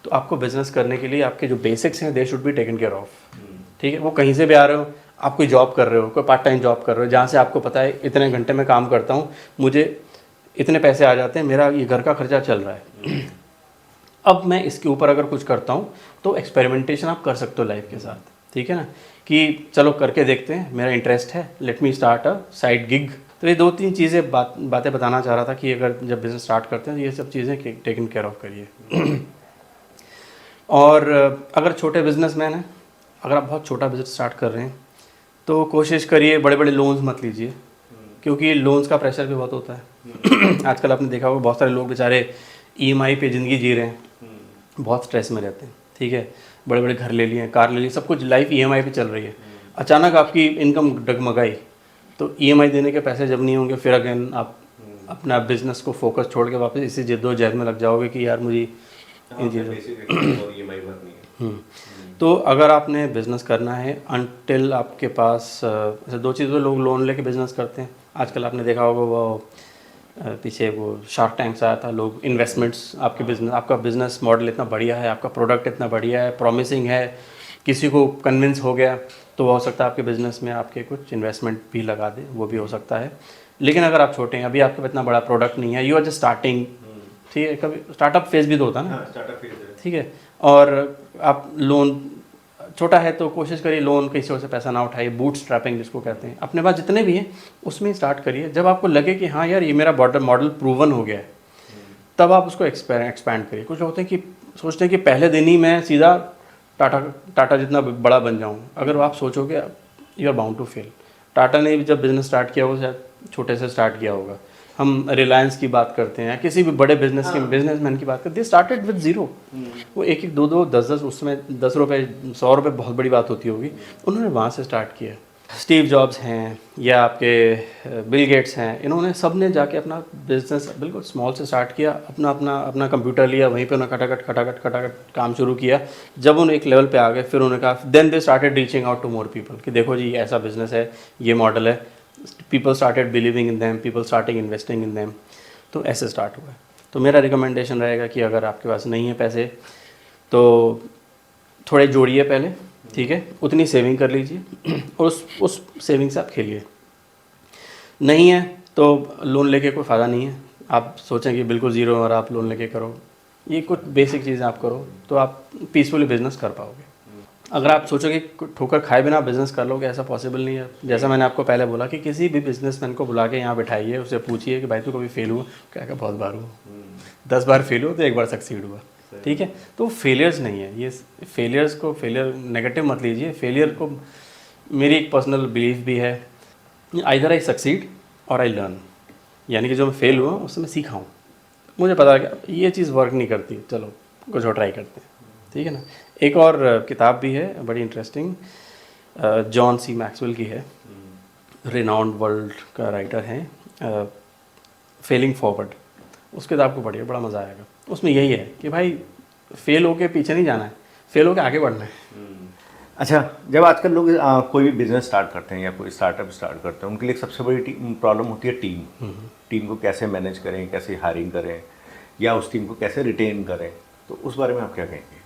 तो आपको बिज़नेस करने के लिए आपके जो बेसिक्स हैं they should be taken care of. ठीक है, वो कहीं से भी आ रहे हो, आप कोई जॉब कर रहे हो, कोई पार्ट टाइम जॉब कर रहे हो जहाँ से आपको पता है इतने घंटे में काम करता हूँ, मुझे इतने पैसे आ जाते हैं, मेरा ये घर का खर्चा चल रहा है। अब मैं इसके ऊपर अगर कुछ करता हूँ तो एक्सपेरिमेंटेशन आप कर सकते हो लाइफ के साथ, ठीक है ना, कि चलो करके देखते हैं, मेरा इंटरेस्ट है, let me start a side gig. तो ये 2-3 चीज़ें बातें बताना चाह रहा था कि अगर जब बिज़नेस स्टार्ट करते हैं तो ये सब चीज़ें टेकन केयर ऑफ करिए। और अगर छोटे बिजनेसमैन हैं, अगर आप बहुत छोटा बिजनेस स्टार्ट कर रहे हैं तो कोशिश करिए बड़े बड़े लोन्स मत लीजिए, क्योंकि लोन्स का प्रेशर भी बहुत होता है। आजकल आपने देखा होगा बहुत सारे लोग बेचारे ईएमआई पे ज़िंदगी जी रहे हैं, बहुत स्ट्रेस में रहते हैं, ठीक है, बड़े बड़े घर ले लिए, कार ले ली, सब कुछ लाइफ ईएमआई पे चल रही है। अचानक आपकी इनकम डगमगाई तो ईएमआई देने के पैसे जब नहीं होंगे, फिर अगेन आप अपना बिजनेस को फोकस छोड़ के वापस इसी जद्दोजहद में लग जाओगे कि यार मुझे इन चीज़ों। तो अगर आपने बिज़नेस करना है, अनटिल आपके पास ऐसे 2 चीज़ों लोग लोन लेके बिज़नेस करते हैं। आजकल आपने देखा होगा वो पीछे वो शार्क टैंक्स आया था, लोग इन्वेस्टमेंट्स, आपका बिज़नेस मॉडल इतना बढ़िया है, आपका प्रोडक्ट इतना बढ़िया है, प्रॉमिसिंग है, किसी को कन्विंस हो गया तो हो सकता है आपके बिज़नेस में आपके कुछ इन्वेस्टमेंट भी लगा दे, वो भी हो सकता है। लेकिन अगर आप छोटे हैं, अभी आपके पास इतना बड़ा प्रोडक्ट नहीं है, यू आर जस्ट स्टार्टिंग, ठीक है, कभी स्टार्टअप फेज भी तो होता है ना, ठीक है, और आप लोन छोटा है तो कोशिश करिए लोन किसी और से पैसा ना उठाइए, बूट स्ट्रैपिंग जिसको कहते हैं, अपने पास जितने भी हैं उसमें स्टार्ट करिए। जब आपको लगे कि हाँ यार ये मेरा मॉडल प्रूवन हो गया है, तब आप उसको एक्सपैंड करिए। कुछ होते हैं कि सोचते हैं कि पहले दिन ही मैं सीधा टाटा जितना बड़ा बन जाऊँ, अगर आप सोचोगे you are bound to fail. Tata ने भी जब बिज़नेस स्टार्ट किया वो शायद छोटे से स्टार्ट किया होगा। हम रिलायंस की बात करते हैं, किसी भी बड़े बिजनेसमैन की बात करते हैं, दे स्टार्टेड विद जीरो। वो 1-1, 2-2, 10-10, उसमें 10 रुपये 100 रुपये बहुत बड़ी बात होती होगी, उन्होंने वहाँ से स्टार्ट किया। स्टीव जॉब्स हैं या आपके बिल गेट्स हैं, इन्होंने सब ने जाके अपना बिजनेस बिल्कुल स्मॉल से स्टार्ट किया, अपना कंप्यूटर लिया, वहीं पे उन्होंने खटाखट काम शुरू किया। जब उन्हें एक लेवल पे आ गए फिर उन्होंने कहा, then they started reaching out to more people कि देखो जी ऐसा बिजनेस है, ये मॉडल है, people started believing in them, people starting investing in them. तो ऐसे स्टार्ट हुआ। तो मेरा रिकमेंडेशन रहेगा कि अगर आपके पास नहीं है पैसे तो थोड़े जोड़िए पहले, ठीक है, उतनी सेविंग कर लीजिए और उस सेविंग से आप खेलिए। नहीं है तो लोन लेके कोई फ़ायदा नहीं है। आप सोचें कि बिल्कुल ज़ीरो और आप लोन लेके करो, ये कुछ बेसिक चीज़ें आप करो तो आप पीसफुली बिजनेस कर पाओगे। अगर आप सोचोगे ठोकर खाए बिना बिजनेस कर लोगे, ऐसा पॉसिबल नहीं है। जैसा मैंने आपको पहले बोला कि किसी भी बिजनेसमैन को बुला के यहाँ बिठाइए, उससे पूछिए कि भाई तू कभी फेल हुआ, क्या बहुत बार हुआ, 10 बार फेल हुआ तो 1 बार सक्सीड हुआ, ठीक है। तो फेलियर्स नहीं है, ये फेलियर्स को फेलियर नेगेटिव मत लीजिए। फेलियर को मेरी एक पर्सनल बिलीफ भी है, आइदर आई सक्सीड और आई लर्न, यानी कि जो मैं फेल हुआ उससे मैं सीखा हूँ, मुझे पता है कि ये चीज़ वर्क नहीं करती, चलो कुछ और ट्राई करते हैं, ठीक है ना। एक और किताब भी है बड़ी इंटरेस्टिंग, जॉन सी मैक्सवेल की है, रिनाउंड वर्ल्ड का राइटर है, फेलिंग फॉरवर्ड। उस किताब को पढ़िए, बड़ा मज़ा आएगा। उसमें यही है कि भाई फेल होके पीछे नहीं जाना है, फेल होके आगे बढ़ना है। अच्छा, जब आजकल लोग कोई भी बिजनेस स्टार्ट करते हैं या कोई स्टार्टअप स्टार्ट करते हैं, उनके लिए सबसे बड़ी प्रॉब्लम होती है टीम को कैसे मैनेज करें, कैसे हायरिंग करें या उस टीम को कैसे रिटेन करें। तो उस बारे में आप क्या कहेंगे?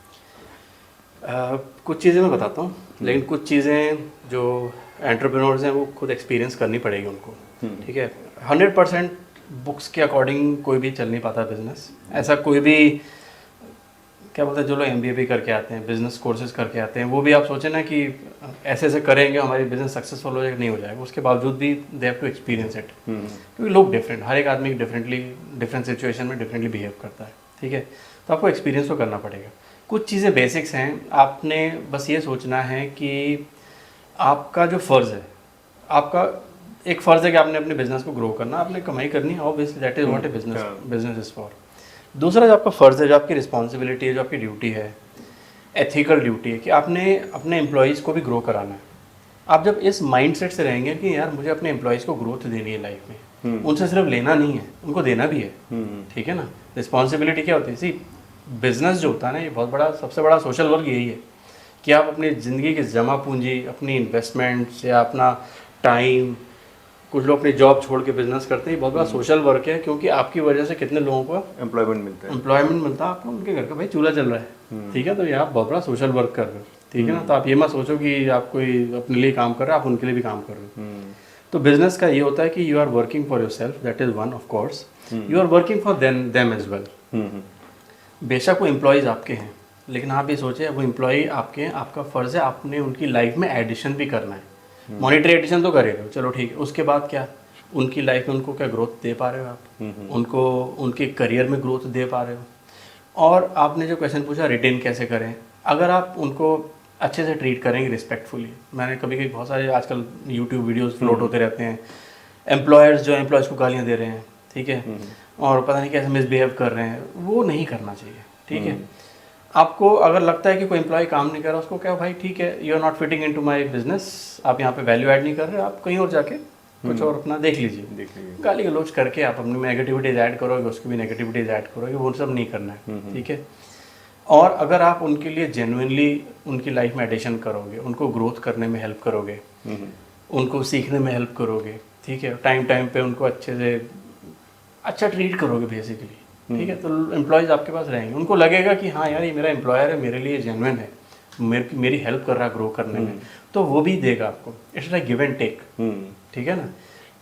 कुछ चीज़ें मैं बताता हूँ, लेकिन कुछ चीज़ें जो एंटरप्रेन्योर्स हैं वो खुद एक्सपीरियंस करनी पड़ेगी उनको, ठीक है। 100% बुक्स के अकॉर्डिंग कोई भी चल नहीं पाता बिजनेस। ऐसा कोई भी क्या बोलते हैं, जो लोग MBA भी करके आते हैं, बिजनेस कोर्सेज करके आते हैं, वो भी आप सोचें ना कि ऐसे ऐसे करेंगे हमारी बिजनेस सक्सेसफुल हो जाएगा, नहीं हो जाएगा। उसके बावजूद भी they have to experience it, क्योंकि लोग डिफरेंट, हर एक आदमी डिफरेंट सिचुएशन में डिफरेंटली बिहेव करता है, ठीक है। तो आपको एक्सपीरियंस तो करना पड़ेगा। कुछ चीज़ें बेसिक्स हैं, आपने बस ये सोचना है कि आपका जो फ़र्ज़ है, आपका एक फ़र्ज़ है कि आपने अपने बिजनेस को ग्रो करना, आपने कमाई करनी है, obviously that is what A business is for. दूसरा जो आपका फ़र्ज़ है, जो आपकी रिस्पॉन्सिबिलिटी है, जो आपकी ड्यूटी है, एथिकल ड्यूटी है कि आपने अपने एम्प्लॉयज़ को भी ग्रो कराना है। आप जब इस माइंडसेट से रहेंगे कि यार मुझे अपने एम्प्लॉयज़ को ग्रोथ देनी है लाइफ में, उनसे सिर्फ लेना नहीं है, उनको देना भी है, ठीक है ना। रिस्पॉन्सिबिलिटी क्या होती है, सी बिजनेस जो होता है ना, ये बहुत बड़ा, सबसे बड़ा सोशल वर्क यही है कि आप अपनी ज़िंदगी की जमा पूंजी, अपनी इन्वेस्टमेंट्स या अपना टाइम, कुछ लोग अपनी जॉब छोड़ के बिजनेस करते हैं, बहुत बड़ा सोशल वर्क है, क्योंकि आपकी वजह से कितने लोगों को एम्प्लॉयमेंट मिलता है, आपको उनके घर का भाई चूल्हा चल रहा है, ठीक है। तो ये आप बहुत बड़ा सोशल वर्क कर रहे हो, ठीक है ना। तो आप ये मत सोचो कि आप कोई अपने लिए काम कर रहे हो, आप उनके लिए भी काम कर रहे हो। तो बिजनेस का ये होता है कि you are working for yourself, that is one of course, you are working for them as well. बेशक वो एम्प्लॉयज़ आपके हैं, लेकिन आप ये सोचिए वो एम्प्लॉय आपके हैं, आपका फ़र्ज़ है आपने उनकी लाइफ में एडिशन भी करना है। मॉनिटरी एडिशन तो करेगा, चलो ठीक है, उसके बाद क्या उनकी लाइफ में उनको क्या ग्रोथ दे पा रहे हो आप, उनको उनके करियर में ग्रोथ दे पा रहे हो। और आपने जो क्वेश्चन पूछा रिटेन कैसे करें, अगर आप उनको अच्छे से ट्रीट करेंगे रिस्पेक्टफुली, मैंने कभी कभी बहुत सारे आजकल यूट्यूब वीडियोस फ्लोट होते रहते हैं, एम्प्लॉयर्स जो एम्प्लॉयज़ को गालियाँ दे रहे हैं, ठीक है, और पता नहीं कैसे मिसबिहेव कर रहे हैं, वो नहीं करना चाहिए, ठीक है। आपको अगर लगता है कि कोई एम्प्लॉय काम नहीं कर रहा, उसको क्या भाई ठीक है, you are not fitting into my business, आप यहाँ पे वैल्यू ऐड नहीं कर रहे, आप कहीं और जाके कुछ और अपना देख लीजिए। गाली गलौज करके आप अपनी नेगेटिविटीज ऐड करोगे, उसकी भी नेगेटिविटीज ऐड करोगे, वो सब नहीं करना है, ठीक है। और अगर आप उनके लिए जेन्युइनली उनकी लाइफ में एडिशन करोगे, उनको ग्रोथ करने में हेल्प करोगे, उनको सीखने में हेल्प करोगे, ठीक है, टाइम टाइम पे उनको अच्छे से अच्छा ट्रीट करोगे बेसिकली, ठीक है, तो एम्प्लॉयज़ आपके पास रहेंगे, उनको लगेगा कि हाँ यार ये मेरा एम्प्लॉयर है, मेरे लिए जेन्युइन है, मेरी हेल्प कर रहा है ग्रो करने में, तो वो भी देगा आपको। It's like give and take, ठीक है ना।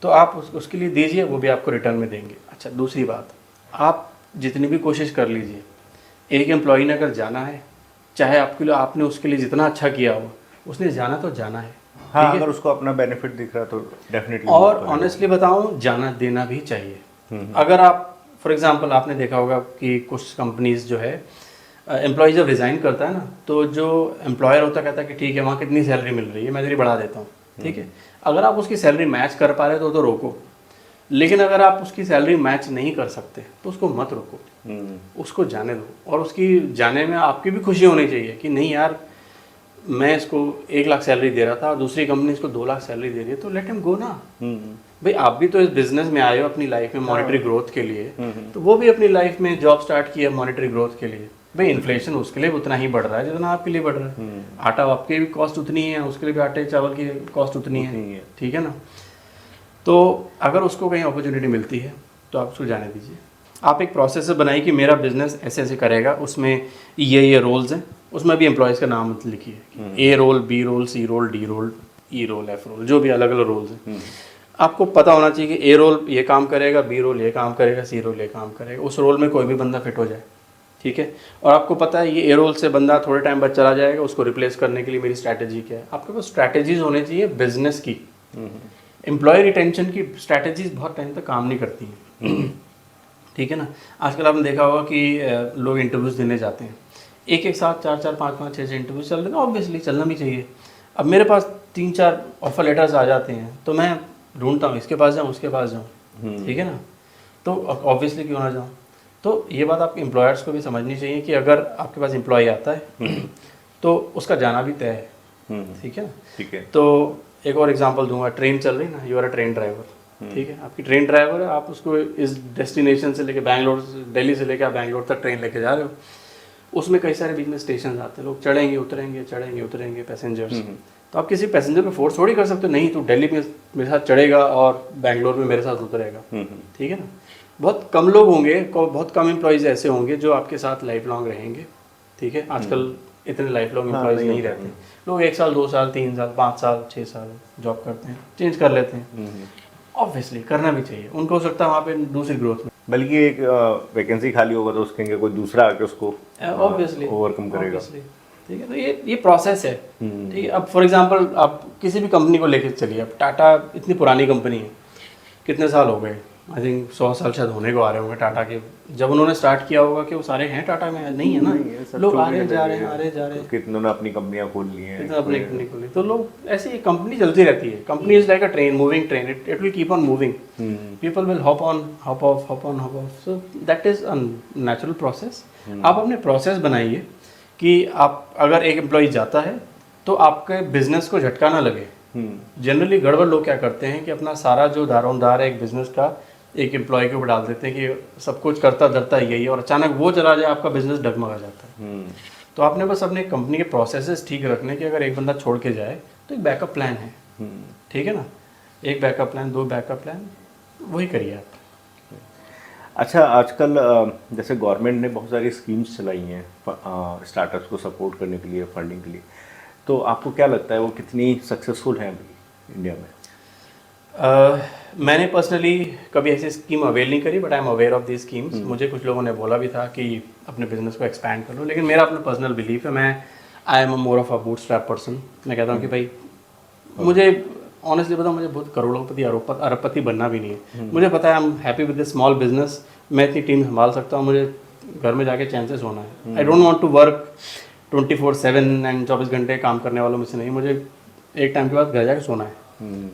तो आप उसके लिए दीजिए, वो भी आपको रिटर्न में देंगे। अच्छा, दूसरी बात, आप जितनी भी कोशिश कर लीजिए, एक एम्प्लॉय ने अगर जाना है, चाहे आपके लिए आपने उसके लिए जितना अच्छा किया हो, उसने जाना तो जाना है, हाँ, अगर उसको अपना बेनिफिट दिख रहा है तो डेफिनेटली। और ऑनेस्टली बताऊं, जाना देना भी चाहिए। अगर आप फॉर एग्जांपल आपने देखा होगा कि कुछ कंपनीज जो है एम्प्लॉय जब रिज़ाइन करता है ना, तो जो एम्प्लॉयर होता कहता है कि ठीक है वहाँ कितनी सैलरी मिल रही है, मैं तेरी बढ़ा देता हूँ, ठीक है। अगर आप उसकी सैलरी मैच कर पा रहे हो तो रोको, लेकिन अगर आप उसकी सैलरी मैच नहीं कर सकते तो उसको मत रोको, उसको जाने दो। और उसकी जाने में आपकी भी खुशी होनी चाहिए कि नहीं यार, मैं इसको 1 लाख सैलरी दे रहा था और दूसरी कंपनी इसको 2 लाख सैलरी दे रही है, तो लेट हिम गो ना। भाई आप भी तो इस बिजनेस में आए हो अपनी लाइफ में मॉनेटरी ग्रोथ के लिए, तो वो भी अपनी लाइफ में जॉब स्टार्ट की है मॉनेटरी ग्रोथ के लिए। भाई इन्फ्लेशन उसके लिए उतना ही बढ़ रहा है जितना आपके लिए बढ़ रहा है, आटा आपकी भी कॉस्ट उतनी है, उसके लिए भी आटे चावल की कॉस्ट उतनी है, ठीक है ना। तो अगर उसको कहीं अपॉर्चुनिटी मिलती है तो आप उसको जाने दीजिए। आप एक प्रोसेस बनाइए कि मेरा बिजनेस ऐसे ऐसे करेगा, उसमें ये रोल्स हैं, उसमें भी एम्प्लॉयज़ का नाम लिखिए, ए रोल, बी रोल, सी रोल, डी रोल, ई रोल, एफ रोल, जो भी अलग अलग रोल्स हैं। आपको पता होना चाहिए कि ए रोल ये काम करेगा, बी रोल ये काम करेगा, सी रोल ये काम करेगा, उस रोल में कोई भी बंदा फिट हो जाए, ठीक है। और आपको पता है ये ए रोल से बंदा थोड़े टाइम बाद चला जाएगा, उसको रिप्लेस करने के लिए मेरी स्ट्रैटेजी क्या है। आपके पास स्ट्रैटेजीज होनी चाहिए बिजनेस की। एम्प्लॉय रिटेंशन की स्ट्रैटेजीज बहुत टाइम तक काम नहीं करती हैं, ठीक है ना। आजकल आपने देखा होगा कि लोग इंटरव्यूज़ देने जाते हैं, एक एक साथ 4-4, 5-5, 6-6 इंटरव्यूज चल रहे हैं, ऑब्वियसली चलना भी चाहिए। अब मेरे पास 3-4 ऑफर लेटर्स आ जाते हैं, तो मैं ढूंढता हूँ इसके पास जाऊँ, उसके पास जाऊँ, ठीक है ना, तो ऑब्वियसली क्यों ना जाऊँ। तो ये बात आपके एम्प्लॉयर्स को भी समझनी चाहिए कि अगर आपके पास एम्प्लॉय आता है तो उसका जाना भी तय है, ठीक है ना। ठीक है। तो एक और एग्जांपल दूंगा, ट्रेन चल रही ना, you are a train driver, ठीक है, आपकी ट्रेन ड्राइवर है, आप उसको इस डेस्टिनेशन से लेके बैंगलोर, दिल्ली से लेके आप बैंगलोर तक ट्रेन लेके जा रहे हो, उसमें कई सारे बीच में स्टेशन आते हैं, लोग चढ़ेंगे उतरेंगे पैसेंजर्स, तो आप किसी पैसेंजर पे फोर्स थोड़ी कर सकते हो, नहीं तू दिल्ली में मेरे साथ चढ़ेगा और बैंगलोर में मेरे साथ उतरेगा, ठीक है ना। बहुत कम लोग होंगे, बहुत कम एम्प्लॉयज़ ऐसे होंगे जो आपके साथ लाइफ लॉन्ग रहेंगे, ठीक है। आजकल इतने लाइफ लॉन्ग एम्प्लॉयज़ नहीं रहते, लोग 1 साल 2 साल 3 साल 5 साल 6 साल जॉब करते हैं, चेंज कर लेते हैं। ऑब्वियसली करना भी चाहिए, उनको हो सकता है वहाँ पे दूसरी ग्रोथ में, बल्कि एक वैकेंसी खाली होगा तो उसके कोई दूसरा आके उसको ऑब्वियसली ओवरकम करेगा, ठीक है। तो ये प्रोसेस है, ठीक है। अब फॉर एग्जांपल आप किसी भी कंपनी को लेकर चलिए, अब टाटा इतनी पुरानी कंपनी है, कितने साल हो गए, आई थिंक 100 साल शायद होने को आ रहे होंगे टाटा के। जब उन्होंने स्टार्ट किया होगा कि वो सारे हैं टाटा में, नहीं है ना, लोग आ रहे जा रहे हैं, कितनों ने अपनी कंपनियां खोल ली हैं, अपनी कंपनी खोली, तो लोग ऐसे ही कंपनी चलती रहती है। Company is like a train, moving train, it will keep on moving, people will hop on hop off, so that is a natural process. आप अपने प्रोसेस बनाइए कि आप अगर एक एम्प्लॉय जाता है तो आपके बिजनेस को झटका ना लगे। जनरली गड़बड़ लोग क्या करते हैं कि अपना सारा जो दारोमदार है एक बिजनेस का एक एम्प्लॉय के ऊपर डाल देते हैं कि सब कुछ करता धरता यही है, और अचानक वो चला जाए आपका बिजनेस डगमगा जाता है। तो आपने बस अपने कंपनी के प्रोसेसेस ठीक रखने कि अगर एक बंदा छोड़ के जाए तो एक बैकअप प्लान है, ठीक है ना, एक बैकअप प्लान, 2 बैकअप प्लान, वही करिए आप। अच्छा, आजकल जैसे गवर्नमेंट ने बहुत सारी स्कीम्स चलाई हैं स्टार्टअप्स को सपोर्ट करने के लिए, फंडिंग के लिए, तो आपको क्या लगता है वो कितनी सक्सेसफुल हैं अभी इंडिया में? मैंने पर्सनली कभी ऐसी स्कीम अवेल नहीं करी, but I am aware of the schemes. मुझे कुछ लोगों ने बोला भी था कि अपने बिजनेस को एक्सपैंड कर लो, लेकिन मेरा अपना पर्सनल बिलीफ है, मैं I am more of a bootstrap person. मैं कहता हूँ कि भाई मुझे ऑनेस्टली बताऊँ, मुझे बहुत करोड़पति अरबपति बनना भी नहीं है। मुझे पता है I am happy with this small business, मैं इतनी टीम संभाल सकता हूँ, मुझे घर में जाके चैन से सोना है। I don't want to work 24/7 and 24 घंटे काम करने वालों में से नहीं। मुझे एक टाइम के बाद घर जाके सोना है,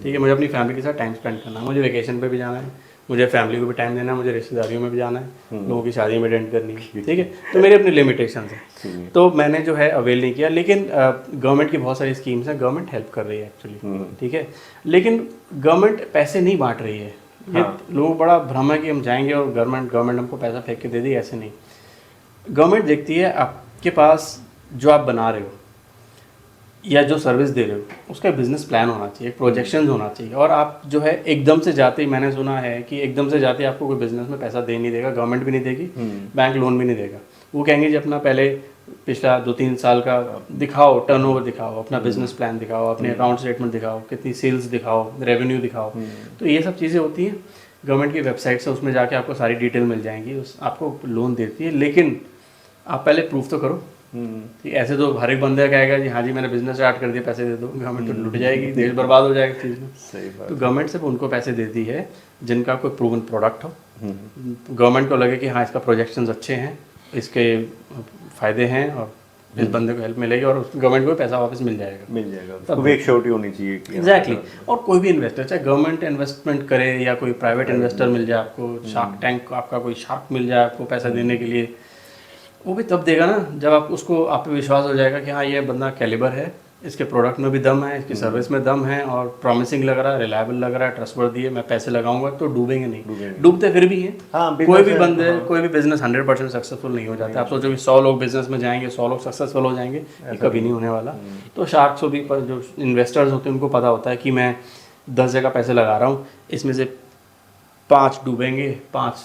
ठीक है। मुझे अपनी फैमिली के साथ टाइम स्पेंड करना है, मुझे वेकेशन पे भी जाना है, मुझे फैमिली को भी टाइम देना है, मुझे रिश्तेदारियों में भी जाना है, लोगों की शादी में अटेंड करनी है, ठीक है। तो मेरी अपनी लिमिटेशन है, तो मैंने जो है अवेल नहीं किया। लेकिन गवर्नमेंट की बहुत सारी स्कीम्स हैं, गवर्नमेंट हेल्प कर रही है एक्चुअली, ठीक है। लेकिन गवर्नमेंट पैसे नहीं बांट रही है। ये लोगों को बड़ा भ्रम है कि हम जाएंगे और गवर्नमेंट हमको पैसा फेंक के दे दी, ऐसे नहीं। गवर्नमेंट देखती है आपके पास जो आप बना रहे हो या जो सर्विस दे रहे हो, उसका बिजनेस प्लान होना चाहिए, एक प्रोजेक्शंस होना चाहिए। और आप जो है एकदम से जाते ही, मैंने सुना है कि एकदम से जाते ही आपको कोई बिजनेस में पैसा दे नहीं देगा, गवर्नमेंट भी नहीं देगी, बैंक लोन भी नहीं देगा। वो कहेंगे जी अपना पहले पिछला 2-3 साल का दिखाओ, टर्नओवर दिखाओ, अपना बिजनेस प्लान दिखाओ, अपने अकाउंट स्टेटमेंट दिखाओ, कितनी सेल्स दिखाओ, रेवेन्यू दिखाओ। तो ये सब चीज़ें होती हैं गवर्नमेंट की वेबसाइट से, उसमें जाके आपको सारी डिटेल मिल जाएंगी, आपको लोन देती है। लेकिन आप पहले प्रूफ तो करो। ठीक, ऐसे तो हर एक बंदा कहेगा जी हाँ जी मैंने बिजनेस स्टार्ट कर दिया, पैसे दे दो, गवर्नमेंट तो लुट जाएगी, देश बर्बाद हो जाएगा चीज़ में। सही बात। तो गवर्नमेंट सिर्फ उनको पैसे देती है जिनका कोई प्रूवन प्रोडक्ट हो, गवर्नमेंट को लगे कि हाँ इसका प्रोजेक्शंस अच्छे हैं, इसके फ़ायदे हैं और इस बंदे को हेल्प मिलेगी और गवर्नमेंट को पैसा वापस मिल जाएगा। तब एक श्योरिटी होनी चाहिए कि एग्जैक्टली। और कोई भी इन्वेस्टर, चाहे गवर्नमेंट इन्वेस्टमेंट करे या कोई प्राइवेट इन्वेस्टर मिल जाए आपको, शार्क टैंक आपका कोई शार्क मिल जाए आपको पैसा देने के लिए, वो भी तब देगा ना जब आप उसको, आप पे विश्वास हो जाएगा कि हाँ ये बंदा कैलिबर है, इसके प्रोडक्ट में भी दम है, इसकी सर्विस में दम है और प्रॉमिसिंग लग रहा है, रिलायबल लग रहा है, ट्रस्टवर्दी है, मैं पैसे लगाऊंगा तो डूबेंगे नहीं। डूबते फिर भी हैं। कोई भी बंदे, कोई भी बिजनेस 100% सक्सेसफुल नहीं हो जाता। आप सोचो कि 100 लोग बिजनेस में जाएंगे, 100 लोग सक्सेसफुल हो जाएंगे, ये कभी नहीं होने वाला। तो शार्क्स को भी, जो इन्वेस्टर्स होते हैं उनको पता होता है कि मैं 10 जगह पैसे लगा रहा हूँ, इसमें से 5 डूबेंगे, 5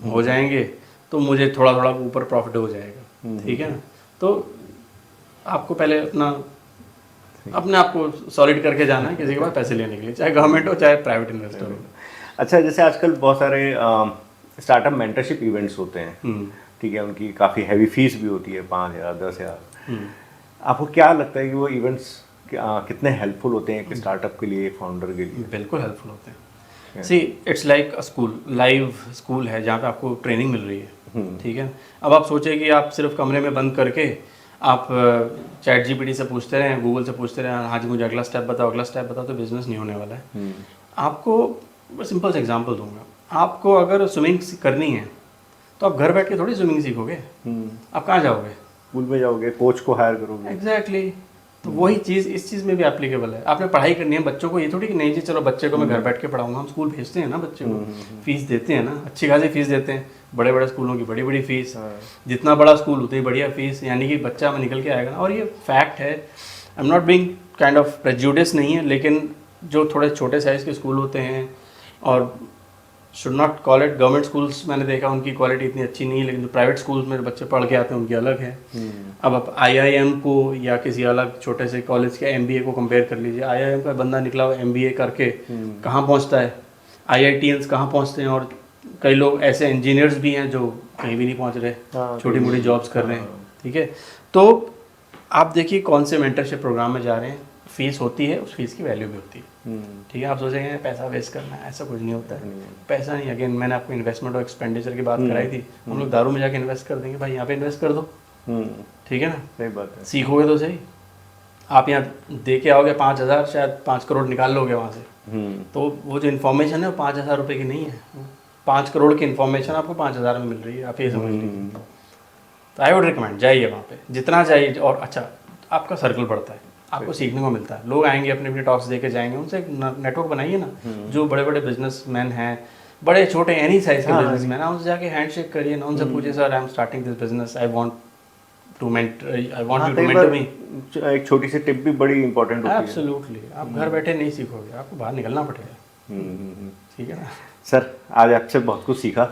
हो जाएंगे, तो मुझे थोड़ा थोड़ा ऊपर प्रॉफिट हो जाएगा, ठीक है ना। तो आपको पहले अपने आप को सॉलिड करके जाना है किसी के पास पैसे लेने के लिए, चाहे गवर्नमेंट हो चाहे प्राइवेट इन्वेस्टर हो। अच्छा, जैसे आजकल बहुत सारे स्टार्टअप मेंटरशिप इवेंट्स होते हैं, ठीक है, उनकी काफ़ी हैवी फीस भी होती है, 5,000 10,000। आपको क्या लगता है कि वो इवेंट्स कितने हेल्पफुल होते हैं एक स्टार्टअप के लिए, फाउंडर के लिए? बिल्कुल हेल्पफुल होते हैं। See it's like a school, live school है जहाँ पे आपको ट्रेनिंग मिल रही है, ठीक है। अब आप सोचिए कि आप सिर्फ कमरे में बंद करके आप चैट जीपीटी से पूछते रहे, गूगल से पूछते रहे, हाँ जी मुझे अगला स्टेप बताओ, अगला स्टेप बताओ, तो बिजनेस नहीं होने वाला है। आपको सिंपल से एग्जांपल दूंगा, आपको अगर स्विमिंग करनी है तो आप घर बैठ के थोड़ी स्विमिंग सीखोगे, आप कहाँ जाओगे? स्कूल में जाओगे, कोच को हायर करोगे। एग्जैक्टली। तो वही चीज़ इस चीज़ में भी एप्लीकेबल है। आपने पढ़ाई करनी है, बच्चों को ये थोड़ी कि नहीं जी चलो बच्चे को मैं घर बैठ के पढ़ाऊंगा। हम स्कूल भेजते हैं ना बच्चे को, फीस देते हैं ना, अच्छी खासी फीस देते हैं, बड़े बड़े स्कूलों की बड़ी बड़ी फीस, जितना बड़ा स्कूल उतनी बढ़िया फीस, यानी कि बच्चा में निकल के आएगा ना। और ये फैक्ट है, I am not being kind of prejudice नहीं है, लेकिन जो थोड़े छोटे साइज़ के स्कूल होते हैं, और should not call it government schools, मैंने देखा उनकी क्वालिटी इतनी अच्छी नहीं है, लेकिन जो प्राइवेट स्कूल्स में बच्चे पढ़ के आते हैं उनकी अलग है। अब आप IIM को या किसी अलग छोटे से कॉलेज के MBA को कंपेयर कर लीजिए। IIM का बंदा निकला हुआ MBA करके कहाँ पहुँचता है, IITians कहाँ पहुँचते हैं, और कई लोग ऐसे इंजीनियर्स भी हैं जो कहीं भी नहीं पहुँच रहे, छोटी मोटी जॉब्स कर रहे हैं, ठीक है। तो आप देखिए कौन से मेंटरशिप प्रोग्राम में जा रहे हैं, फीस होती है, उस फीस की वैल्यू भी होती है, ठीक है। आप सोचेंगे पैसा वेस्ट करना है, ऐसा कुछ नहीं होता है। पैसा नहीं, अगेन मैंने आपको इन्वेस्टमेंट और एक्सपेंडिचर की बात कराई थी। हम लोग दारू में जाके इन्वेस्ट कर देंगे, भाई यहाँ पे इन्वेस्ट कर दो, ठीक है ना, सही बात है। सीखोगे तो सही। आप यहाँ दे के आओगे 5,000, शायद 5 करोड़ निकाल लोगे वहाँ से, तो वो जो इन्फॉर्मेशन है वो 5,000 रुपये की नहीं है, 5 करोड़ की इन्फॉर्मेशन आपको 5,000 में मिल रही है, आप ये समझ लीजिए। तो आई वुड रिकमेंड, जाइए वहाँ पे जितना चाहिए, और अच्छा आपका सर्कल बढ़ता है, आपको सीखने को मिलता है। लोग आएंगे अपने अपने टॉक्स देके जाएंगे, उनसे नेटवर्क बनाइए ना, जो बड़े बड़े बिजनेसमैन हैं, बड़े छोटे एनी साइज के बिजनेसमैन हैं, उनसे जाके हैंडशेक करिए ना, उनसे पूछिए sir I am starting this business, I want you to mentor me. एक छोटी सी टिप भी बड़ी इंपॉर्टेंट होती है। एब्सोल्युटली। आप घर बैठे नहीं सीखोगे, आपको बाहर निकलना पड़ेगा, ठीक है ना। सर आज आपसे बहुत कुछ सीखा,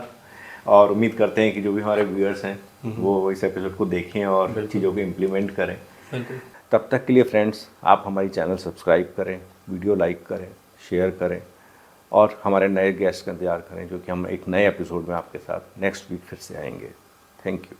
और उम्मीद करते हैं कि जो भी हमारे व्यूअर्स हैं वो इस एपिसोड को देखें और चीज़ों को इम्प्लीमेंट करें। बिल्कुल। तब तक के लिए फ्रेंड्स, आप हमारी चैनल सब्सक्राइब करें, वीडियो लाइक करें, शेयर करें, और हमारे नए गेस्ट का इंतजार करें, जो कि हम एक नए एपिसोड में आपके साथ नेक्स्ट वीक फिर से आएंगे। Thank you.